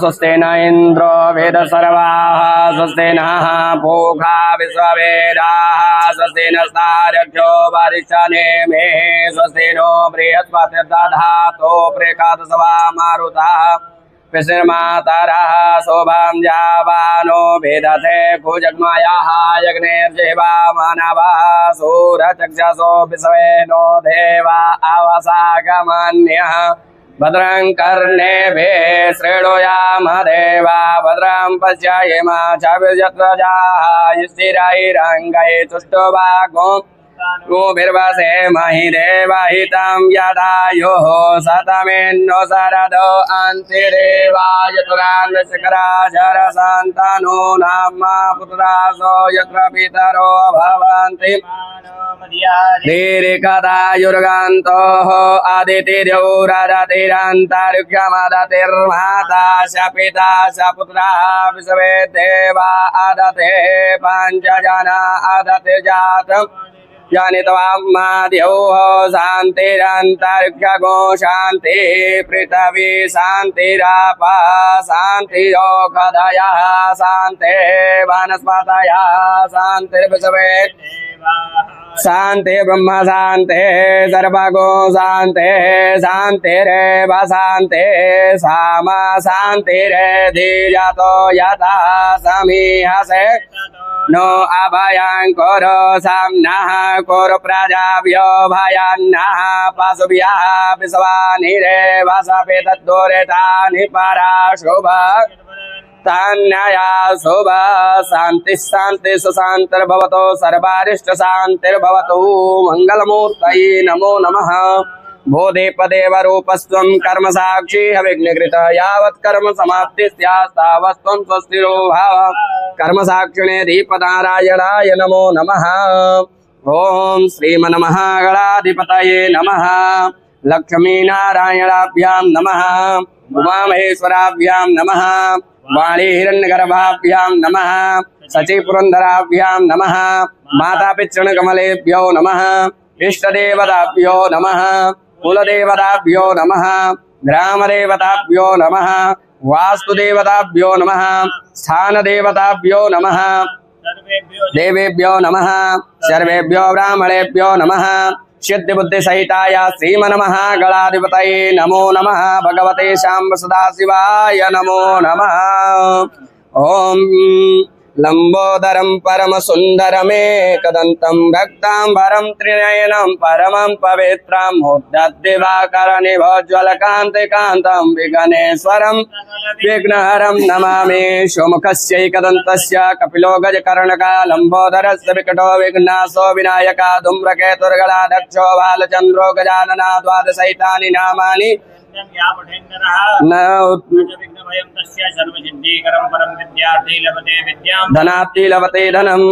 स्वस्ति न इंद्रो वेद सर्वाः स्वस्ति नः पूषा विश्ववेदाः स्वस्ति नस्तारक्षो वरिष्ठनेमे स्वस्ति नो बृहस्पतिर्दधातु प्रेखादसवा मारुतः विश्वमातरः शोभां जावानो वेदते कुजग्मयाः यज्ञैर्जेवा मानवः सूरचक्षसो विश्वेनो देवा आवसागमन्यः भद्रं कर्णेभिः शृणुयाम देवा भद्रं पश्येम चविर्यत्रजाः युष्टिरैरङ्गैः तुष्टुवागो गोभिर्वसे महि देवहितं यदायुः शतमेन्नो शरदो अन्तिरेवाय तुरान्वशकराचरसन्तनो नाम्मा पुत्रासो यत्र पितरो भवन्ति दीर्घदायुर्गन्तोः अदितिर्यौरदतिरन्तरिक्षमदतिर्माता च पिता च पुत्रः विश्वे देवा अदते पञ्चजना अदतिर्जातम् जनित्वामाद्योः शान्तिरन्तरिक्षगो शान्ति पृथिवी शान्तिरापः शान्तियोगदयः शान्ति वनस्पतयः शान्तिर्विश्वे शान्ति ब्रह्म शान्ति सर्वगो शान्ति शान्तिरेव शान्ति सामा शान्तिरेधिजतो यथा समीहसे नो अभयं कुरु साम्नः कुरु प्रजाभ्यो भयान्नः पशुभ्यः विश्वानिरेव सपितद्दुरितानि पराशुभ तन्नया शुभ शान्ति शान्ति सुशान्तिर्भवतु सर्वारिष्ट शान्तिर्भवतु मंगलमूर्तये नमो नमः बोधिपदेव रूपस्त्वं कर्म साक्षी हविघ्नकृत यावत् कर्म समाप्ति स्यात्तावत्त्वं स्वस्तिरो भव कर्म साक्षिणे दीपनारायणाय नमो नमः। ओम श्रीमन्महागणाधिपतये नमः। लक्ष्मी नारायणाभ्यां नमः। उमामहेश्वराभ्यां नमः। वाणी हिरण्यगर्भाभ्यां नमः। सची पुरंदराभ्यां नमः। माता पितृकमलेभ्यो नमः। इष्टदेवताभ्यो नमः। कुलदेवताभ्यो नमः। ग्रामदेवताभ्यो नमः। वास्तुदेवताभ्यो नमः। स्थानदेवताभ्यो नमः। देवेभ्यो नमः। सर्वेभ्यो ब्राह्मणेभ्यो नमः। सिद्धिबुद्धिसहिताय श्रीमन्महागणाधिपतये नमो नमः। भगवते शाम्ब सदाशिवाय नमो नमः। ओम लंबोदरं परम सुंदरमेकदंतं भक्तांबरं त्रिनयनं परमं पवित्रं मुद्गद्दिवाकरनिभोज्ज्वलकान्तिकान्तं विघ्नेश्वरं विघ्नहरं नमामि। सोमुखस्यैकदन्तस्य कपिलो गजकर्णकः लंबोदरस्य विकटो विघ्नासो विनायकः धूम्रकेतुर्गणाध्यक्षो बालचन्द्रो गजाननः द्वादशैतानि नामानि धनाप्ति लभते धनम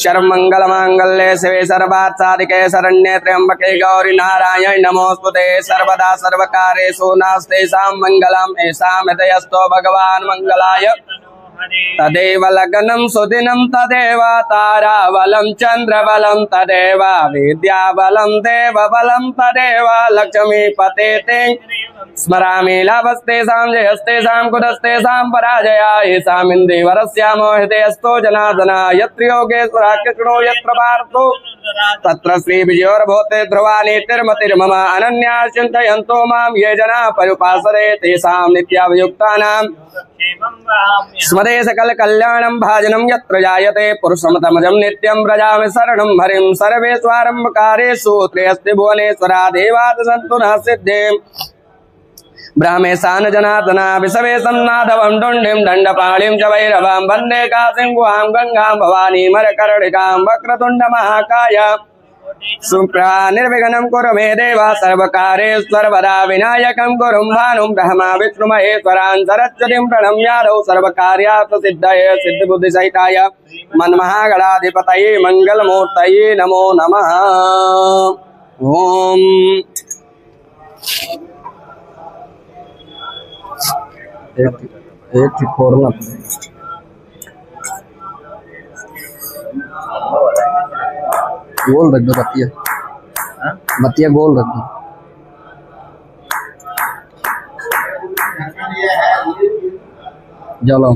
सर्वमंगलमांगल्ये शिवे सर्वार्थसाधिके शरण्ये त्र्यंबके गौरी नारायण नमोस्तुते सर्वदा सर्वकारेषु नास्तेषां मंगलम् येषां हृदयस्थो भगवान् मंगलाय तदेव लग्नं सुदिनं तदेव ताराबलं चंद्रबलं तदेव विद्याबलं देवबलं तदेव लक्ष्मीपते ते स्मरामि लाभस्तेषां जयस्तेषां कुतस्तेषां पराजया येषाम् इन्दिवरस्य मोहितेऽस्तो जनार्दन यत्र योगेश्वरः कृष्णो यत्र पार्थो तत्र श्रीविजयोर्भूते ध्रुवानि तिर्मतिर्मम अनन्या चिन्तयन्तो मां ये जनाः पर्युपासते तेषां नित्याभियुक्तानां स्मरे सकल कल्याणं भाजनं यत्र जायते पुरुषमतमजं नित्यं व्रजामि शरणं हरिं सर्वेष्वारम्भकारेषु त्र्यस्ति भुवनेश्वरा देवात् सन्तु नः सिद्धे ब्राह्मेशान जनार्दना विश्वेशं नाथवं डुण्डिं दण्डपाणिं च भैरवां वन्दे काशीं गुहां गंगां भवानीं मरकर्णिकां वक्रतुण्डमहाकाय सुप्रभा निर्विघ्नं कुरु मे देव सर्वकारेष्वरवरा विनायकं कुरु भानुं ब्रह्मा विष्णु महेश्वरान् सरस्वतीं प्रणम्यादौ सर्वकार्यार्थ सिद्धये सिद्धिबुद्धिसहिताय मन्महागणाधिपतये मंगलमूर्तये नमो नमः। ओम एक फोड़ना गोल रख दो बत्तियाँ बत्तियाँ गोल रख दो। जलो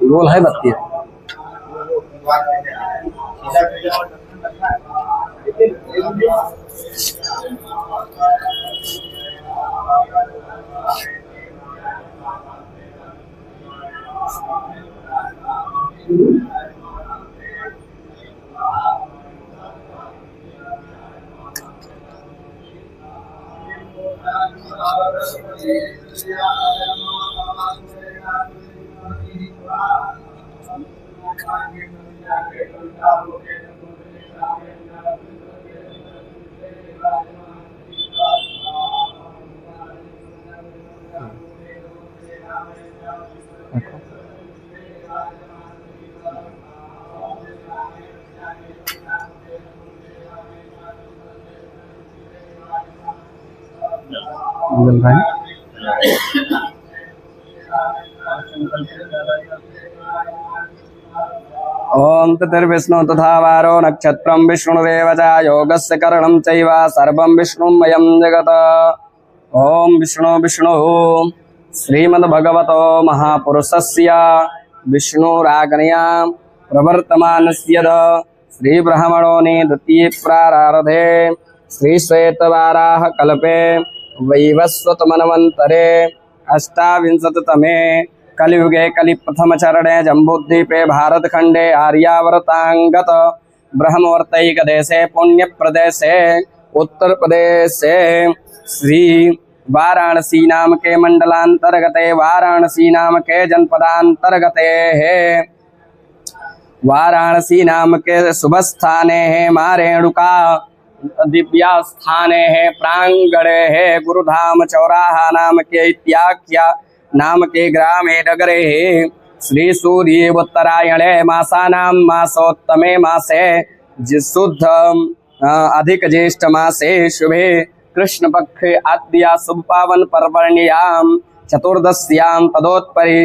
गोल है बत्ती जल रहा है। ओम ततिर्विष्णु तथा वारो नक्षत्रं विष्णुरेव च योगस्य करणं चैव सर्वं विष्णुमयं जगत्। ओम विष्णु विष्णु श्रीमद्भगवतो महापुरुषस्य विष्णुराज्ञया प्रवर्तमानस्य श्रीब्रह्मणोनि द्वितीये प्रारब्धे श्रीश्वेतवाराह कल्पे वैवस्वतमन्वन्तरे अष्टाविंशतितमे कलियुगे कलिप्रथमचरणे जम्बूद्वीपे भारतखंडे आर्यावर्तांगत ब्रह्मवर्तैकदेशे पुण्यप्रदेशे उत्तर प्रदेशे श्री वाराणसी नाम के मंडलांतर्गते वाराणसी नाम के जनपदांतर्गते है वाराणसी नाम के शुभ स्थाने है मारेणुका दिव्या स्थाने है प्रांगणे है गुरुधाम चौराहा नाम के इत्याख्या नाम के ग्रामे नगरे श्री सूर्य उत्तरायणे मासानां मासोत्तमे मासे शुद्ध अधिक ज्येष्ठ मासे शुभे कृष्ण पक्षे आद्या शुभ पावन पर्वण्यां चतुर्दश्यां तदोत्परि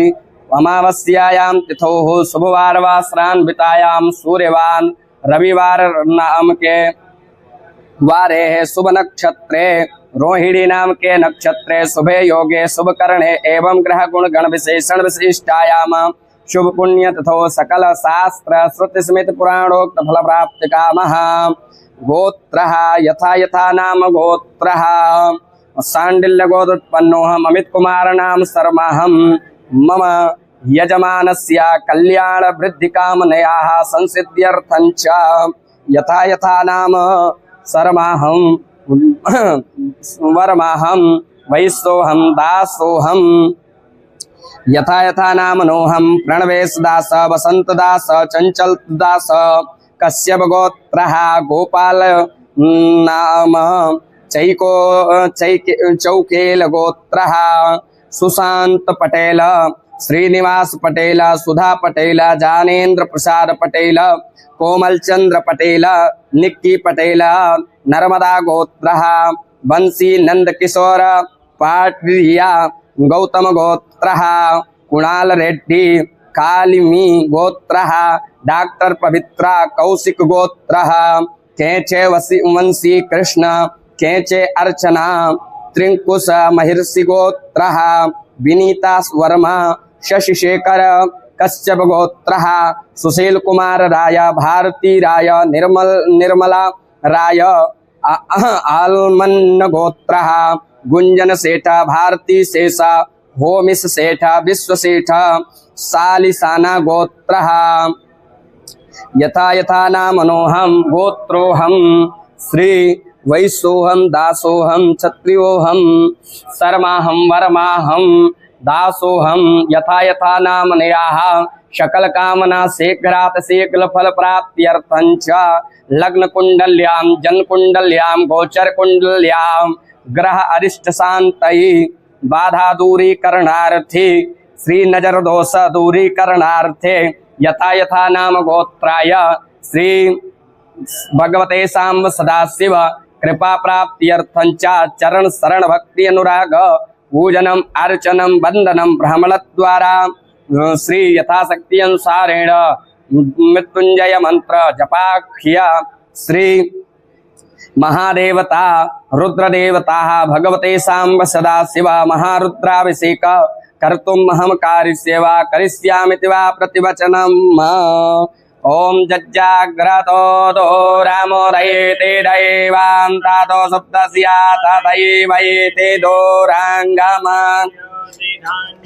अमावस्यायां तिथोः शुभवारवासरान्वितायां सूर्यवान रविवार नाम के वारे है शुभ नक्षत्रे रोहिणी नाम के नक्षत्रे शुभे योगे शुभ करणे एवं ग्रह गुण गण विशेषण विशिष्टायाम शुभ पुण्य तथो सकल शास्त्र श्रुति स्मृति पुराणोक्त फल प्राप्ति कामः गोत्रः यथा यथा नाम गोत्रः सांडिल्य गोत्रोत्पन्नोऽहम् अमित कुमार नाम शर्माहम् मम यजमानस्य कल्याण वृद्धि कामनयाः संसिद्ध्यर्थं च यथा यथा नाम शर्माहम् वर्माहं वैश्योऽहं दासोऽहं यथा यथा नाम नोऽहं प्रणवेश दास वसंत दास चंचल दास कश्यप गोत्रः गोपाल नाम चौकेल गोत्रः सुशांत पटेल श्रीनिवास पटेल सुधा पटेल जानेन्द्र प्रसाद पटेल कोमल चंद्र पटेल निक्की पटेल नर्मदा गोत्रः बंसी नंद किशोर पाटिया गौतम गोत्रः कुणाल रेड्डी कालिमी गोत्रः डॉक्टर पवित्रा कौशिक गोत्रः केचे वंशी कृष्ण केचे अर्चना त्रिंकुश महिर्षि गोत्रः विनीता वर्मा शशिशेखर कश्यप गोत्रः सुशील कुमार राय भारती राय निर्मला राय आलमन्न गोत्रः गुंजन सेठ भारती शेषा होमिस सेठ विश्व सेठ सालिसाना गोत्रः यथा यथा नामनोऽहं गोत्रोऽहं श्री वैश्योऽहं दासोऽहं क्षत्रियोऽहं शर्माहं वर्माहं दासोऽहं यथा यथा नामनयाः शकल कामना शीघ्रात शीघ्र फल प्राप्त्यर्थं च लग्न कुंडल्यां जन कुंडल्यां गोचर कुंडल्यां ग्रह अरिष्ट शांतये बाधा दूरीकरणार्थे श्री नजर दोष दूरीकरणार्थे यथा यथा नाम गोत्राय श्री भगवते सांब सदाशिव कृपा प्राप्त्यर्थं च चरण शरण भक्ति अनुराग पूजनम अर्चनम वंदनम ब्राह्मण द्वारा श्री यथाशक्ति अनुसारेण मृत्युंजय मंत्र जपाख्य श्री महादेवता रुद्रदेवता भगवते सांब सदाशिव महारुद्राभिषेक कर्तुम् अहं कार्यसेवा करिष्यामि वा प्रतिवचनम्। ओम जज्जाग्रतो दो रामो दयेते दैवान्तातो सप्तस्या तदैवैते दोराङ्गमान्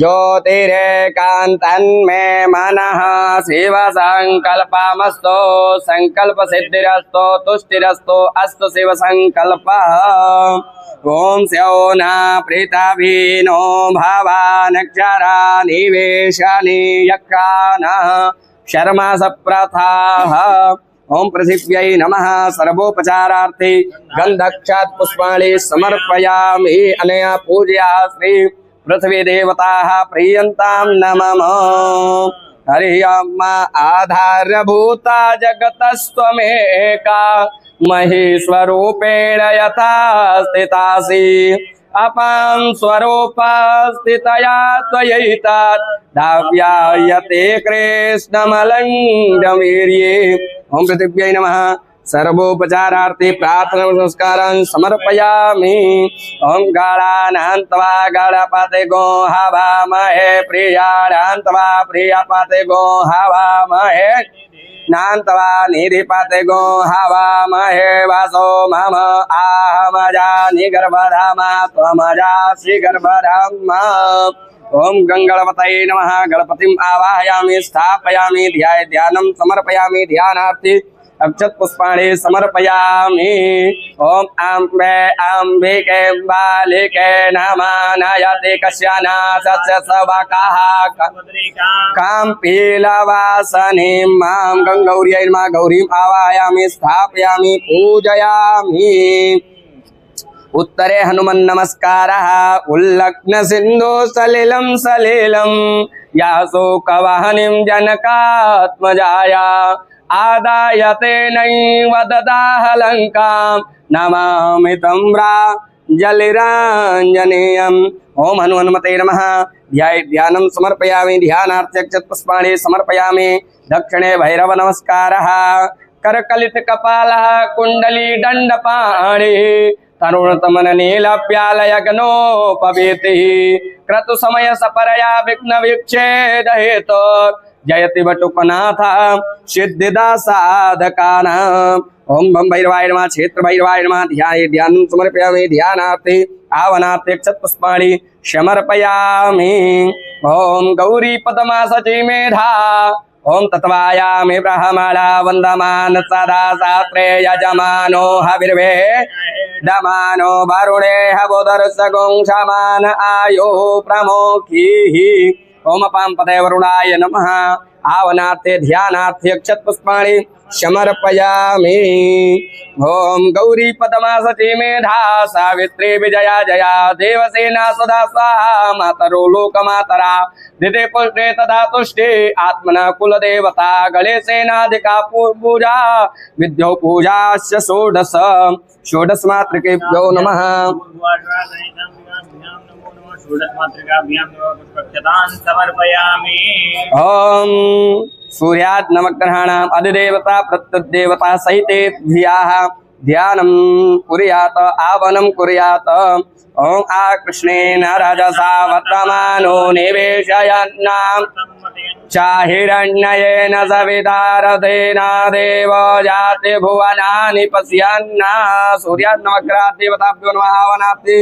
ज्योतिरेकान्तन्मे मनः शिव संकल्पमस्तु संकल्प सिद्धिरस्तु तुष्टिरस्तु अस्तु शिव संकल्पः। ओम स्योना प्रीताभीनो भवानक्षरा निवेशनि यक्षानः शर्मा सप्रथाः। ओम पृथिव्यै नमः। सर्वोपचारार्थे गन्धक्षात् पुष्पाणि समर्पयामि। अनया पूजया श्री पृथ्वी देवताः प्रीयन्तां नमः। हरि ओम आधारभूता जगतस्त्वमेका महेश्वरूपेण यथा स्थितासि अपां स्वरूपस्थितया त्वयैतात् धाव्यायते कृष्णमलङ्घ्रवीर्ये। ओम पृथिव्यै नमः। सर्वोपचारार्थे प्रार्थना संस्कारान् समर्पयामि। ओम गाळानान्त्वा गणपते गो हवामहे प्रियाणान्त्वा प्रियपते गो हवामहे नान्त्वा निधिपते गो हवामहे वसो मम आहमजानि गर्भधामा त्वमजासि गर्भधामा। ओम गंगणपतये नमः। गणपतिम् आवाहयामि स्थापयामि ध्यानं समर्पयामि ध्यानार्थे अक्षत पुष्पाणि समर्पयामि। ओम अम्बे अम्बिके बालिके नमानयते कस्याना सस्य सवकाः कां पीलवासनीं मां गंगौर्यै नमः। गौरीम् आवाहयामि स्थापयामि पूजयामि। उत्तरे हनुमन् नमस्कारः उल्लग्न सिन्धु सलिलं सलिलं याशोकवाहनीं जनकात्मजाया आदायते नैव ददाह लङ्कां नमामि तं जलिराञ्जनेयम्। ओम हनुमन्मते नमः। ध्यानं समर्पयामि ध्यानार्थे अक्षतपुष्पाणि समर्पयामि। दक्षिणे भैरव नमस्कारः करकलित कपालः कुण्डली दण्डपाणिः तरुणतमननीलप्यालयगनोपवीतिः क्रतुसमय सपरया विघ्न विच्छेद हेतु जयति बटुकनाथ सिद्धिदा साधकानाम्। ओम बम भैरवाय नमः। क्षेत्र भैरवाय नमः। ध्यानं समर्पयामि ध्यानार्थे आवनार्थे अक्षतपुष्पाणि समर्पयामि। ओम गौरी पद्मा सची मेधा ओम तत्वायामि ब्रह्मणा वन्दमान सदा शास्त्रे यजमानो हविर्वे दमानो वरुणे हवोदर्शगुं समान आयो प्रमोखीः। ओम अपां पते वरुणाय नमः। आवनार्थे ध्यानार्थे अक्षतपुष्पाणि समर्पयामि। ओम गौरी पद्मा सची मेधा सावित्री विजया जया देवसेना सदा स्वाहा मातरो लोकमातरा दिते पुष्टे तदा तुष्टे आत्मना कुलदेवता गणेशेनाधिका पूजा विद्यो पूजास्य षोडश षोडश मातृकेभ्यो नमः। ओम सूर्यात् नवग्रहाणाम् अधिदेवता प्रत्यदेवता सहितेभ्यः ध्यानं कुर्यात् आवनं कुर्यात्। ओम आकृष्णेन रजसा वर्तमानो निवेशयन्नाम् चाहिरण्ययेन सवितारथेन देव जाति भुवनानि पश्यन्ना। सूर्यात् नवग्रहात् देवताभ्यो नमः। आवनार्थे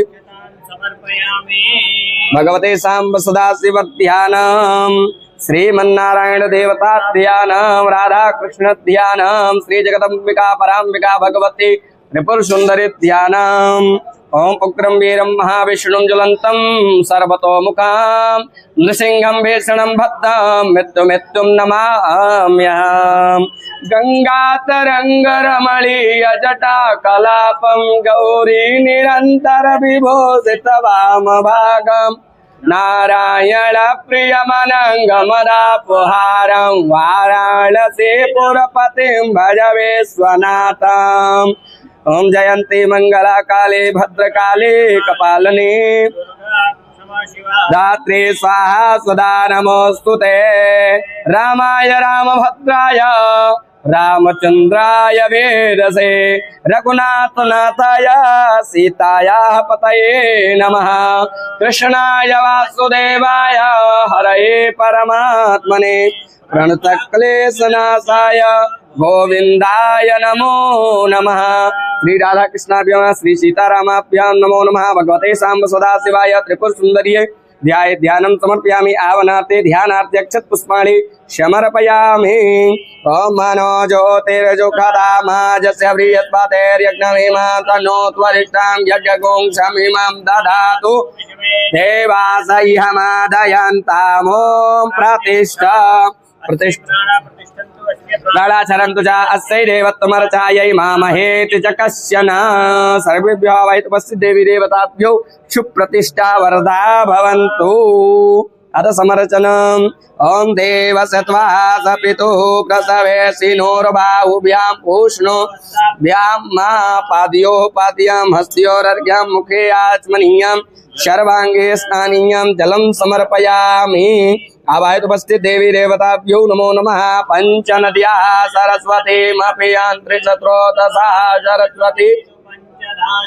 भगवते सांब सदाशिव ध्यानम् श्रीमन्नारायण देवता ध्यानम् राधा कृष्ण ध्यानम् श्री जगदम्बिका पराम्बिका भगवती त्रिपुर सुंदरी ध्यानम्। ओम उग्रं वीरं महाविष्णुं ज्वलन्तं सर्वतोमुखं नृसिंहं भीषणं भद्रं मृत्युं नमाम्यहम्। गंगातरंगरमणीयजटाकलापं गौरी निरन्तर विभूषित वामभागम् नारायण प्रियमनङ्गमदापहारं वाराणसी पुरपतिं भज विश्वनाथम्। ओम जयंती मंगला काली भद्रकाली कपालिनी धात्री स्वाहा सदा नमोस्तुते। रामाय रामभद्राय रामचंद्राय वेदसे रघुनाथनाथाय सीतायाः पतये नमः। कृष्णाय वासुदेवाय हरये परमात्मने प्रणतक्लेशनाशाय गोविंदाय नमो नमः। श्री राधा कृष्णाभ्यां श्री सीतारामाभ्यां नमो नमः। भगवते सांब सदाशिवाय त्रिपुर सुंदर्ये ध्याये ध्यानं समर्पयामि। आवनार्थे ध्यानार्थे अक्षत पुष्पाणि समर्पयामि। ओम मनो ज्योतिर्जुखदामाजस्य बृहस्पतिर्यज्ञमिमां तन्नो त्वरिष्ठां यज्ञगों शमिमां दधातु देवासह्यमादयन्तामो प्रतिष्ठा प्राणाचरन्तु च अस्यै देवत्वमर्चायै मामहेति च कश्चन। सर्वेभ्यः वै तपस्वी देवी देवताभ्यो सुप्रतिष्ठा वरदा भवन्तु। अथ समर्चनम्। ओम देवस्य सपितुः प्रसवेशिनोर्बाहुभ्यां पूष्णोभ्यां मा पादयोः पाद्यां हस्तयोरर्घ्यं मुखे आचमनीयं सर्वांगे स्नानीयं जलं समर्पयामि। आवाहित उपस्थित देवी देवताभ्यो नमो नमः। पंचनद्याः सरस्वतीमपि सरस्वती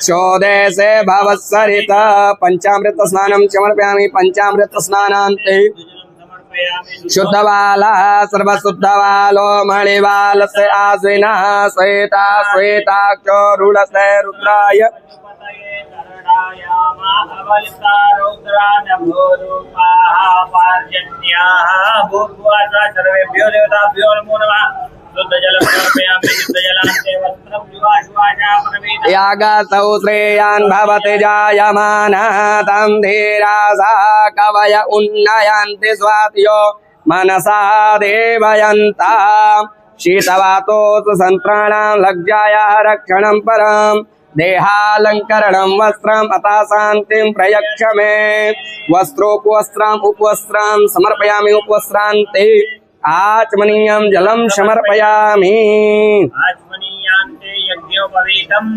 चोदेशे भवत्सरित पंचामृत स्नानं समर्पयामि। पंचामृत स्नानान्ते शुद्धबाला सर्वशुद्धबालो मणिबालस्य आश्विनः श्वेता श्वेताक्षो रूढस्य रुद्राय सर्वेभ्यो देवताभ्यो नमो नमः। यागसौ श्रेयान् भवति जायमानः तं धीरासा कवय उन्नयन्ति स्वात्यो मनसा देवयन्ता। शीतवातोऽसु सन्त्राणां लज्जायाः रक्षणं परं देहालङ्करणं वस्त्रम् अथा शान्तिं प्रयच्छ मे। वस्त्रोपवस्त्रम् उपवस्त्रं समर्पयामि। उपवस्त्रान्ते आचमनीयं जलं समर्पयामि। आचमनीयान्ते यज्ञोपवीतम्।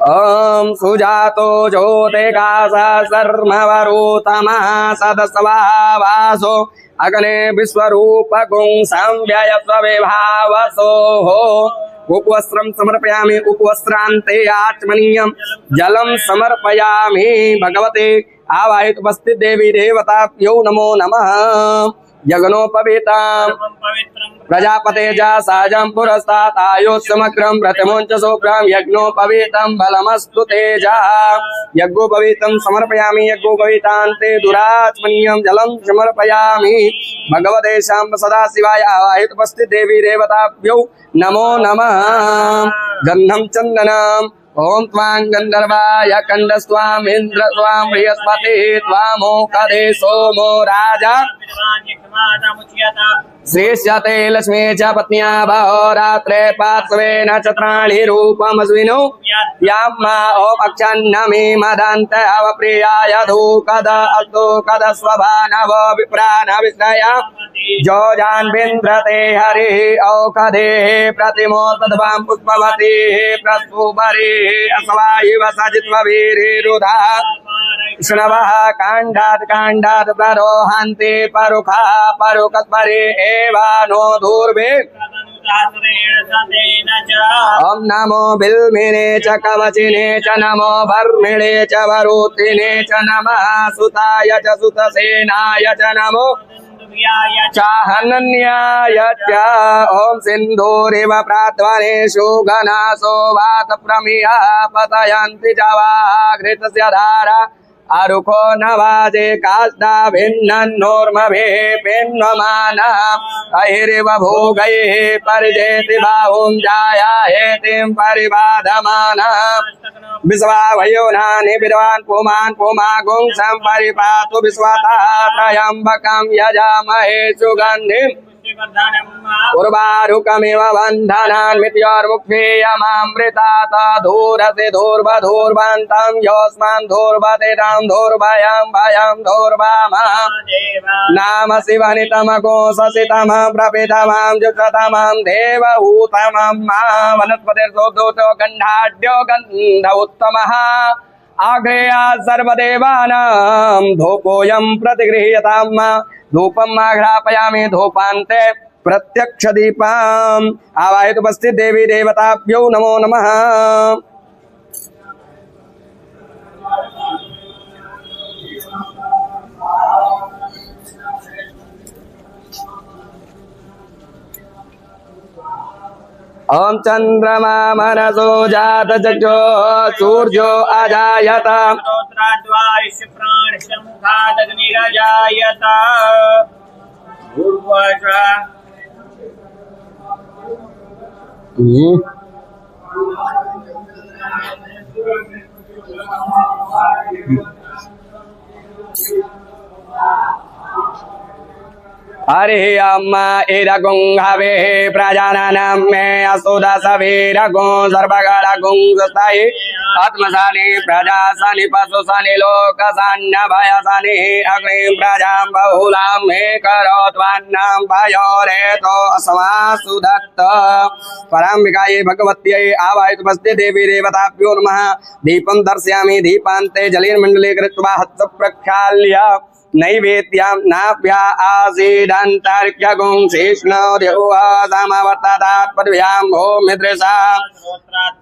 ओम सुजातो ज्योतिकासा सर्मवरूतमः सदस्वावासो अग्ने विश्वरूपगुं संव्ययस्वविभावसोः। उपवस्त्रं समर्पयामि। उपवस्त्रान्ते आचमनीयं जलं समर्पयामि। भगवते आवाहित उपस्थित देवी देवताभ्यो नमो नमः। जगनोपवीतां प्रजापते जा साजं पुरस्तात् आयुः समग्रं प्रथमोञ्च शुभ्रं यज्ञोपवीतं बलमस्तु तेजा। यज्ञोपवीतं समर्पयामि। यज्ञोपवीतान्ते दुराचमनीयं जलं समर्पयामि। भगवते शाम्ब सदाशिवाय आवाहित उपस्थित देवी देवताभ्यो नमो नमः। गन्धं चन्दनम्। ओम त्वां गंधर्वाय कंडस्त्वां इंद्र त्वां बृहस्पति त्वामोकदे सोमो राजा श्रेष्यते लक्ष्मी च पत्न्या भहोरात्रे पार्श्वे नक्षत्राणि रूपमस्विनो याम्मा ओम अक्षन्नमी मदन्त अवप्रियाय धूकद अस्तुकद स्वभानव विप्राण विष्णया जोजान बिन्द्रते हरिः औषधेः प्रतिमो तद्वां पुष्पवतीः प्रस्तुभरिः अस्वायिव सजित्ववीरिरुधा कृष्णवः काण्डात् काण्डात् प्ररोहन्ति परुखा परुकस्परि एवानो धूर्वे। ओम नमो बिल्मिने च कवचिने च नमो भर्मिणे च वरुतिने च नमः सुताय च सुतसेनाय च नमो चाहनन्याय च। ओम सिन्धूरिव प्राध्वनेषु घनासो वात प्रमिया पतयन्ति च वाघृतस्य धारा अरुको नवाजे काष्ठा भिन्नन्नोर्मभिः पिन्वमानः अहिरिव भोगैः परिजेति बाहुं जायाहेतिं परिबाधमानः। विश्वावयोनानि विद्वान् पुमान् पुमागुं सम्परिपातु विश्वतः त्र्यम्बकं यजामहे सुगन्धिम् उर्वारुकमिव बन्धनान् मित्योर्मुक्षीयमामृतात् धूरसि धूर्वधूर्वन्तं योऽस्मान् धूर्वतितं धूर्वयं भयं धूर्वामः। नाम शिवनितमको ससितमं प्रपितमं जुषतमं देवहूतमं मा वनस्पतिर्सोद्धूतो गन्धाढ्यो गन्ध उत्तमः। आग्रेया सर्वदेवानां धूपोऽयं प्रतिगृह्यताम् धूपम् आघ्रापयामि। धूपान्ते प्रत्यक्ष दीपम आवाहित उपस्थित देवी देवताभ्यो नमो नमः। ओम चंद्रमा मनसो जात चक्षो सूर्यो अजायत स्तोत्राद्वारिश प्राणशमुखादग्निरजायत भूर्भुवः हरे अम्मा इदगुं हवे प्रजानानां मे असुदसवीरगुं सर्वगणगुं सताये आत्मसानि प्रजासानि पशुसानि लोकसान्यभयसानि अग्निं प्रजां बहुलां मे करोत्वन्नं भयोरेतो अस्मासु दत्त। पराम्बिकायै भगवत्यै आवाहितुमस्ति देवी देवताभ्यो नमः। दीपं दर्शयामि दीपान्ते जलेन मण्डले कृत्वा हस्त प्रक्षाल्य नैवेद्यं नाभ्या आसीदन्तरिक्षगुं शेष्णो देवः समवर्ततात् पदव्यां भूमिदृशा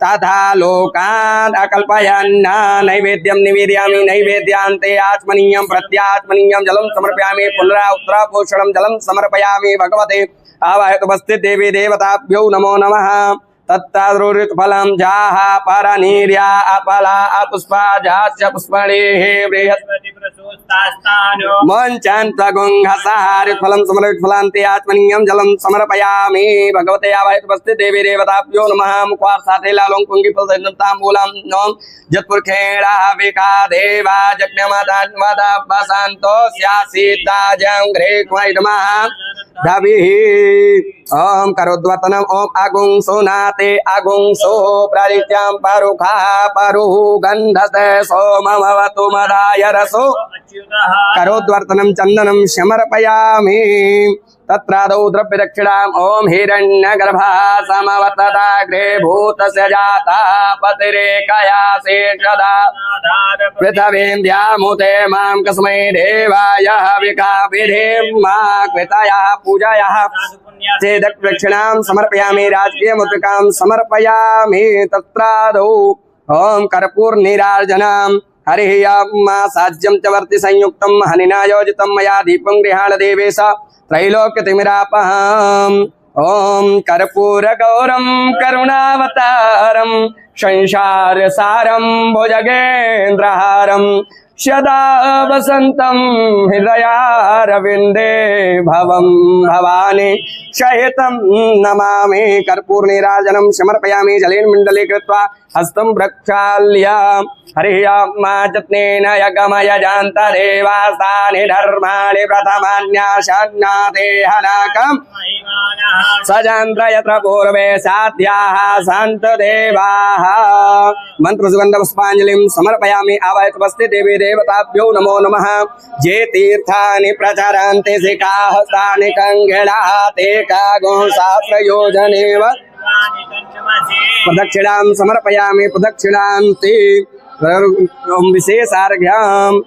तथा लोकान् अकल्पयन् नैवेद्यं निवेदयामि नैवेद्यान्ते आचमनीयं प्रत्याचमनीयं जलं समर्पयामि पुनरावृत्तपोषणं जलं समर्पयामि भगवते आवाहितुमस्ति देवी देवताभ्यो नमो नमः। तत्ताद्रुरित फलम जाह परनीर्या अपला अपुष्पा जाच पुष्पणेः बृहस्पति प्रसूस्तास्तानो मंचन तगुंहसारित फलम समर्पित फलान्ते आत्मनीयं जलं समर्पयामि भगवते आवाहितुमस्ति देवी देवताभ्यो नमः। मुख्वार्थाते लालों कुंगी फलताम्बूलं नोम जत्पुरखेड़ा विका देवा यज्ञमदान्वदा बसन्तो स्यासीताजं गृह्णैदमः दभिः ओम करोद्वर्तनम ओम आगुं सोनाते आगुं सो प्ररित्यं परुखा परुः गन्धसे सोममवतु मदाय रसो अच्युतः करोद्वर्तनं चन्दनं समर्पयामि। तत्रादौ द्रव्यदक्षिणाम् ओम हिरण्यगर्भः समवर्तताग्रे भूतस्य जाता पतिरेकया शेषदा पृथ्वीन्द्यामुते मां कस्मै देवाय विकाभिधीं मा कृतायाः पूजायाः चेदक्षिणां समर्पयामि राजकीय मुद्रिकां समर्पयामि। तत्रादौ ओम कर्पूर नीराजनम् हरिः अम्मा साज्यं च वर्ति संयुक्तं हनिना योजितं मया दीपं गृहाण देवेश त्रैलोक्यतिमिरापहम् ओम कर्पूर गौरम करुणावतारम संसारसारं भुजगेन्द्रहारं सदा वसन्तं हृदयारविन्दे भवं भवानी सहितं नमामि। कर्पूर नीराजनं समर्पयामि जलेन मण्डले कृत्वा हस्तं प्रक्षाल्य हरिः अम्मा जत्नेन यगमय जान्त देवास्तानि धर्माणि प्रथमान्यासन्नादेहनाकम् सजान्त्र यत्र पूर्वे साध्याः सन्तु देवाः। मन्त्रसुगन्धपुष्पाञ्जलिं समर्पयामि आवाहितुमस्ति देवी देवताभ्यो नमो नमः। ये तीर्थानि प्रचरन्ति शिखाः तानि कङ्गिणाः ते कागुं सहस्रयोजनेव प्रदक्षिणां समर्पयामि प्रदक्षिणान्ति विशेषार्घ्यम्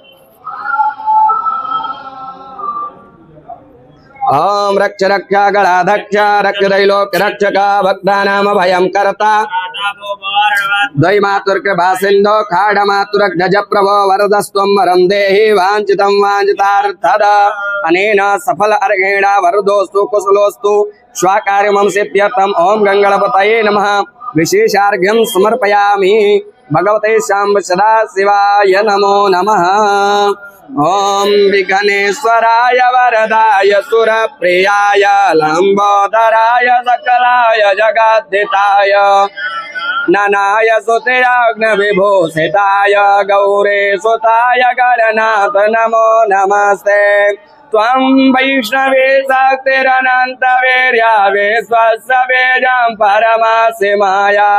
ओम रक्ष रक्ष गणाध्यक्ष रक्ष त्रैलोक्य रक्षक भक्तानाम भयं कर्ता द्वैमातुर्कृपा सिन्धो खाडमातुरग्नज प्रभो वरदस्त्वं वरं देहि वाञ्छितं वाञ्छितार्थद अनेन सफल अर्घेण वरदोस्तु कुशलोस्तु स्वाकार्यमं सिद्ध्यर्थम् ओम गङ्गणपतये नमः। विशेषार्घ्यं समर्पयामि भगवते शाम्ब सदाशिवाय नमो नमः। ओम विघ्नेश्वराय वरदाय सुरप्रियाय लंबोदराय सकलाय जगद्धिताय ननाय सुतयाग्न विभूषिताय गौरे सुताय गणनाथ नमो नमस्ते। त्वं वैष्णवे शक्तिरनन्तवीर्या विश्वस्य बीजं परमासि माया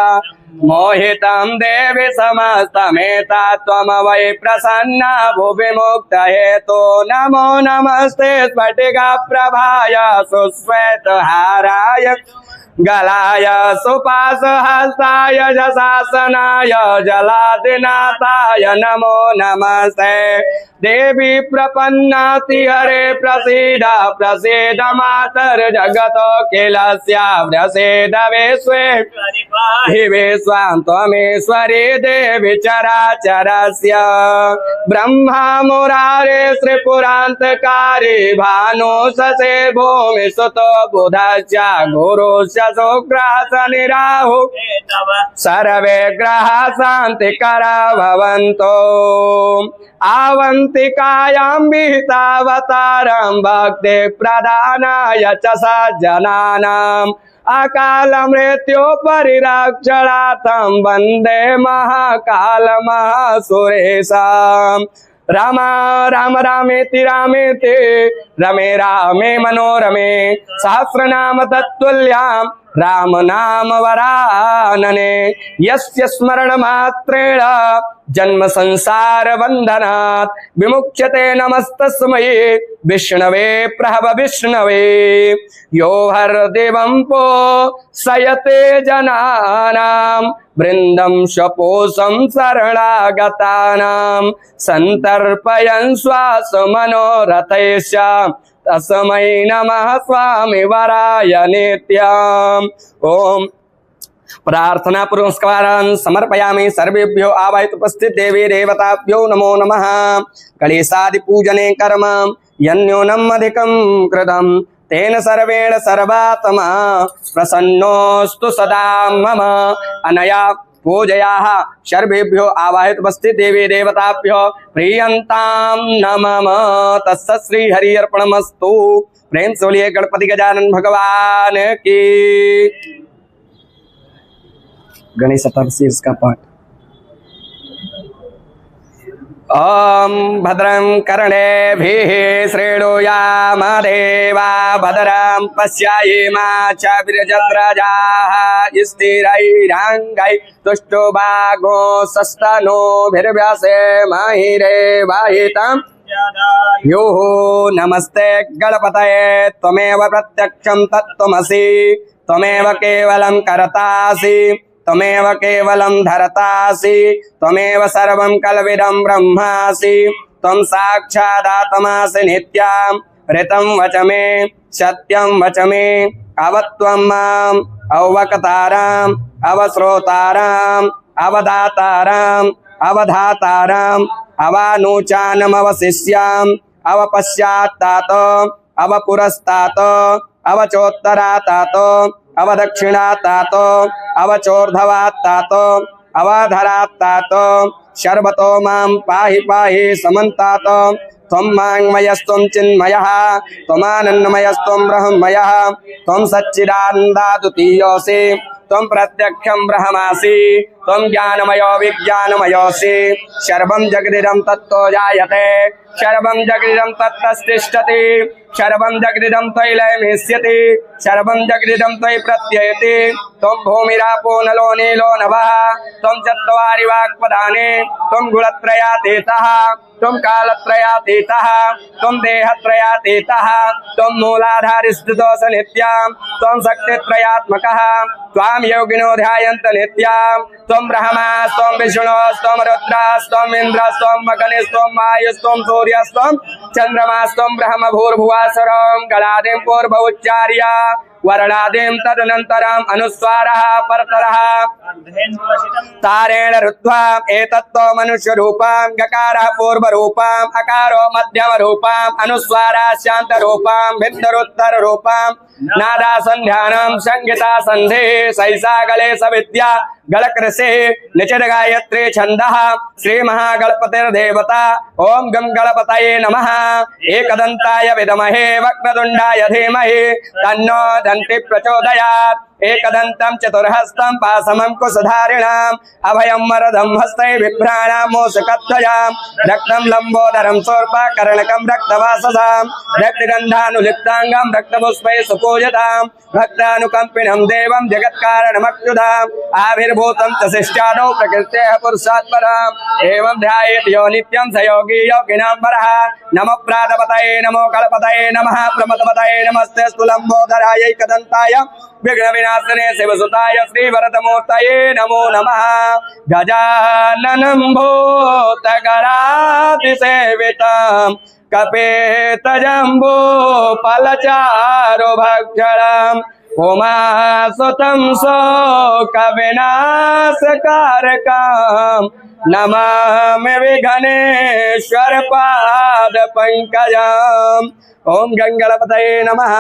मोहितं देवि समस्तमेता त्वं वै प्रसन्ना भुवि मुक्तहेतो नमो नमस्ते स्फटिका प्रभाय सुश्वेतहाराय गलाय सुपाशहस्ताय जशासनाय जलादिनाथाय नमो नमस्ते देवी प्रपन्नाति हरे प्रसीद प्रसीद मातर जगतो किलस्य प्रसीद विश्वे हि विश्वां त्वमेश्वरी देवी चराचरस्य ब्रह्मा मुरारे श्रीपुरान्तकारी भानु ससे भूमि सुतो बुधस्य गुरुस्य शुक्रस्य राहु सर्वे ग्रहा शान्तिकरा भवन्तु आवन्तिकायां विहितावतारं भक्ति प्रदानाय च सज्जनानाम् अकाल मृत्यु परिरक्षणार्थं वन्दे महाकाल महासुरेशम् राम राम रामेति रामेति रमे रामे मनोरमे सहस्रनाम तत्तुल्यं राम नाम वरानने यस्य स्मरण मात्रेण जन्म संसार बंधनात् विमुच्यते नमस्तस्मै विष्णवे प्रभव विष्णवे यो हर देवं पो सयते जनानां वृंदं शपोषं शरणागतानां संतर्पयन् श्वास मनोरथैश्च तस्मै नमः स्वामी वराय नित्यम् ओम प्रार्थना पुरस्कारान् समर्पयामि सर्वेभ्यो आवाहित उपस्थित देवी देवताभ्यो नमो नमः गणेशादि पूजने कर्म यन्योनम अधिकं कृतं तेन सर्वेण सर्वात्मा प्रसन्नोस्तु सदा मम अनया पूजयाः सर्वेभ्यो आवाहित उपस्थित देवी देवताभ्यो प्रियंतां नमः तस्य श्री हरि अर्पणमस्तु। प्रेम से बोलिए गणपति गजानन भगवान की। गणेश शीर्ष का पाठ। ओम भद्रं कर्णेभिः शृणुयाम देवा भद्रं पश्यायेमा च विरजत्रजाः स्थिरैराङ्गैः तुष्टुभागो सस्तनूभिर्व्यसेमहि वाहितम् योः नमस्ते गणपतये त्वमेव प्रत्यक्षं तत्त्वमसि त्वमेव केवलं कर्तासि त्वमेव केवलं धर्तासि त्वमेव सर्वं कल्विदं ब्रह्मासि त्वं साक्षादात्मासि नित्यं ऋतं वच मे सत्यं वच मे अवत्वं माम् अववक्तारम् अवश्रोतारम् अवदातारम् अवधातारम् अवानुचानम् अवशिष्याम् अवपश्चात्तात अवपुरस्तात् अवचोत्तरातात अवदक्षिणातात अवचोर्ध्वात्तात अवधरात्तात सर्वतो मां पाहि पाहि समन्तात त्वं वाङ्मयस्त्वं चिन्मयः त्वमानन्दमयस्त्वं ब्रह्ममयः त्वं सच्चिदानन्दाद्वितीयोऽसि त्वं प्रत्यक्षं ब्रह्मासि त्वं ज्ञानमयो विज्ञानमयोऽसि सर्वं जगदिदं तत्तो जायते सर्वं जगदिदं तत्तस्तिष्ठति सर्वं जगदिदं त्वयि लयमिष्यति सर्वं जगदिदं त्वयि प्रत्ययति त्वं भूमिरापो नलो नीलो नभः त्वं चत्वारि वाक्पदानि त्वं गुणत्रयातीतः त्वं कालत्रयातीतः त्वं देहत्रयातीतः त्वं मूलाधारस्थितोऽसि नित्यं त्वं शक्तित्रयात्मकः त्वां योगिनो ध्यायन्त नित्यं त्वं ब्रह्मा त्वं विष्णुस्त्वं रुद्रस्त्वं इन्द्रस्त्वं अग्निस्त्वं वायुस्त्वं सूर्यस्त्वं चन्द्रमास्त्वं ब्रह्म भूर्भुवस्वरं गणादिं पूर्वोच्चार्य वर्णादिं तदनन्तरम् अनुस्वारः परतरः तारेण रुत्वा एतत्तो मनुष्यरूपं गकारः पूर्वरूपम् अकारो मध्यमरूपम् अनुस्वारः शान्तरूपं भिन्नरुत्तररूपं नादा संध्यानं संगीता संधे सैसा गणेश विद्या गणकृषि निचित गायत्री छंदः श्री महागणपतिर्देवता ओम गं गणपतये नमः एकदंताय विद्महे वक्रतुंडाय धीमहि तन्नो दन्ति प्रचोदयात् एकदन्तं चतुर्हस्तं पाशमं कुशधारिणाम् अभयं वरदं हस्तै बिभ्राणां मोषकध्वजां रक्तं लम्बोदरं शूर्पकर्णकं रक्तवाससां रक्तगन्धानुलिप्ताङ्गं रक्तपुष्पैः सुपूजितां भक्तानुकम्पिनं देवं जगत्कारणमच्युताम् आविर्भूतं च शिष्टादौ प्रकृतेः पुरुषात् परम् एवं ध्यायेत् यो नित्यं स योगी योगिनां वरः नमो प्रातपतये नमो कल्पतये नमः प्रमथपतये नमस्ते लम्बोदराय एकदन्ताय विघ्नविनाशाय विनाशने शिवसुताय श्रीवरदमूर्तये नमो नमः। गजाननं भूतगणातिसेवितं कपेतजम्बो फलचारुभक्षणम् उमासुतं शोकविनाशकारकम् नमामि विघ्नेश्वर पादपङ्कजम्। ओम गंगणपतये नमः।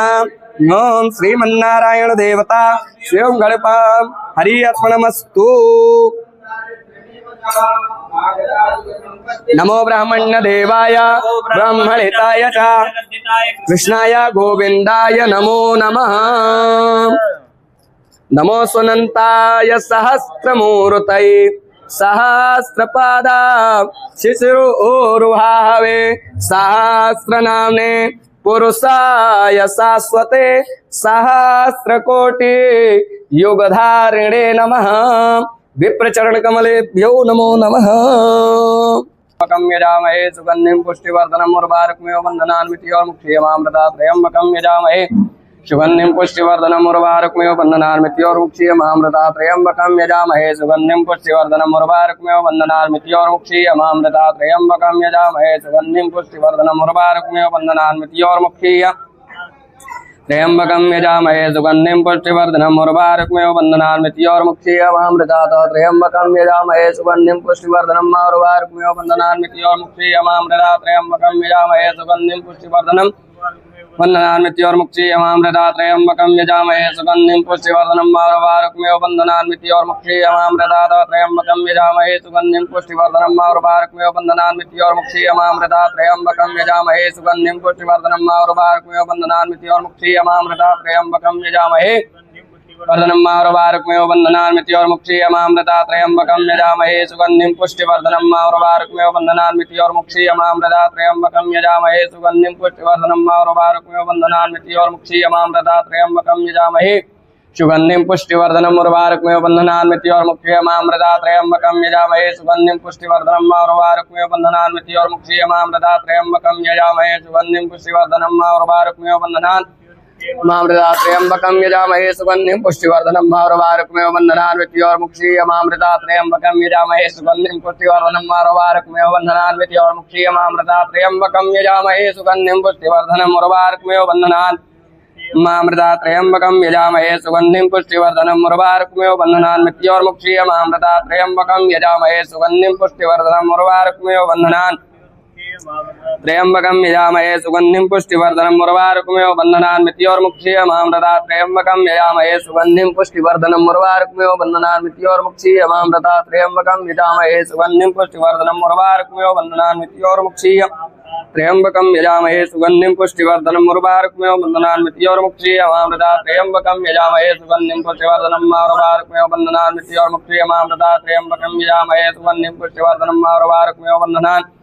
ओम श्रीमन्नारायण देवता शिवं गणपं हरि अर्पणमस्तु। नमो ब्राह्मण्य देवाय ब्रह्मणिताय च कृष्णाय गोविंदाय नमो नमः। नमो सुनंताय सहस्रमूर्तये सहस्रपादा शिशिरोरुहावे सहस्रनाम्ने पुरुषाय शाश्वते सहस्रकोटि युगधारिणे नमः। विप्रचरण कमलेभ्यो नमो नमः। यजामहे सुगंधिं पुष्टिवर्धनम् उर्वारुकमेव बन्धनान्विति और मुक्षीयमामृतात्रयम्बकं यजामहे सुगंधिं पुष्टिवर्धनम् उर्वारुकमेव बन्धनान्विति और मुक्षीयमामृतात्रयम्बकं यजामहे सुगंधिं पुष्टिवर्धनम् उर्वारुकमेव बन्धनान्विति और मुक्षीयमामृतात्रयम्बकं यजामहे सुगंधिं पुष्टिवर्धनम् उर्वारुकमेव बन्धनान्विति और मुक्षीय त्र्यंबकं यजामहे सुगंधिं पुष्टिवर्धनम् उर्वारुकमेव बन्धनान्विति और मुक्षीयमामृतात्रयम्बकं यजामहे सुगंधिं पुष्टिवर्धनम् उर्वारुकमेव बन्धनान्विति और मुक्षीयमामृतात्रयम्बकं यजामहे सुगंधिं पुष्टिवर्धनम् बन्धनान्विति और मुक्षीयमामृतात्रयम्बकं यजामहे सुगंधिं पुष्टिवर्धनम् उर्वारुकमेव बन्धनान्विति और मुक्षीयमामृतात्रयम्बकं यजामहे सुगंधिं पुष्टिवर्धनम् उर्वारुकमेव बन्धनान्विति और मुक्षीयमामृतात्रयम्बकं यजामहे सुगंधिं पुष्टिवर्धनम् उर्वारुकमेव बन्धनान्विति और मुक्षीयमामृतात्रयम्बकं यजामहे वर्धनम् उर्वारुकमेव बन्धनान्विति और मुक्षीयमामृतात्रयम्बकं यजामहे सुगंधिं पुष्टिवर्धनम् उर्वारुकमेव बन्धनान्विति और मुक्षीयमामृतात्रयम्बकं यजामहे सुगंधिं पुष्टिवर्धनम् उर्वारुकमेव बन्धनान्विति और मुक्षीयमामृतात्रयम्बकं यजामहे सुगंधिं पुष्टिवर्धनम् उर्वारुकमेव बन्धनान्विति और मुक्षीयमामृतात्रयम्बकं यजामहे सुगंधिं पुष्टिवर्धनम् उर्वारुकमेव बन्धनान्विति और मुक्षीयमामृतात्रयम्बकं यजामहे सुगंधिं पुष्टिवर्धनम् उर्वारुकमेव बन्धनान्विति यजामहे सुगंधिं पुष्टिवर्धनम् उर्वारुकमेव बन्धनान्विति और मुक्षीयमामृतात्रयम्बकं यजामहे सुगंधिं पुष्टिवर्धनम् उर्वारुकमेव बन्धनान्विति और मुक्षीयमामृतात्रयम्बकं यजामहे सुगंधिं पुष्टिवर्धनम् उर्वारुकमेव बन्धनान्विति यजामहे सुगंधिं पुष्टिवर्धनम् उर्वारुकमेव बन्धनान्विति और मुक्षीयमामृतात्रयम्बकं यजामहे सुगंधिं पुष्टिवर्धनम् उर्वारुकमेव बन्धनान्विति यजामहे सुगंधिं पुष्टिवर्धनम् उर्वारुकमेव बन्धनान्विति और मुक्षीयमामृतात्रयम्बकं यजामहे सुगंधिं पुष्टिवर्धनम् उर्वारुकमेव बन्धनान्विति और मुक्षीयमामृतात्रयम्बकं यजामहे सुगंधिं पुष्टिवर्धनम् उर्वारुकमेव बन्धनान्विति और मुक्षीयमामृतात्रयम्बकं यजामहे सुगंधिं पुष्टिवर्धनम् उर्वारुकमेव बन्धनान्विति और मुक्षीयमामृतात्रयम्बकं यजामहे सुगंधिं पुष्टिवर्धनम् उर्वारुकमेव बन्धनान्विति और मुक्षीयमामृतात्रयम्बकं यजामहे सुगंधिं पुष्टिवर्धनम् उर्वारुकमेव बन्धनान्विति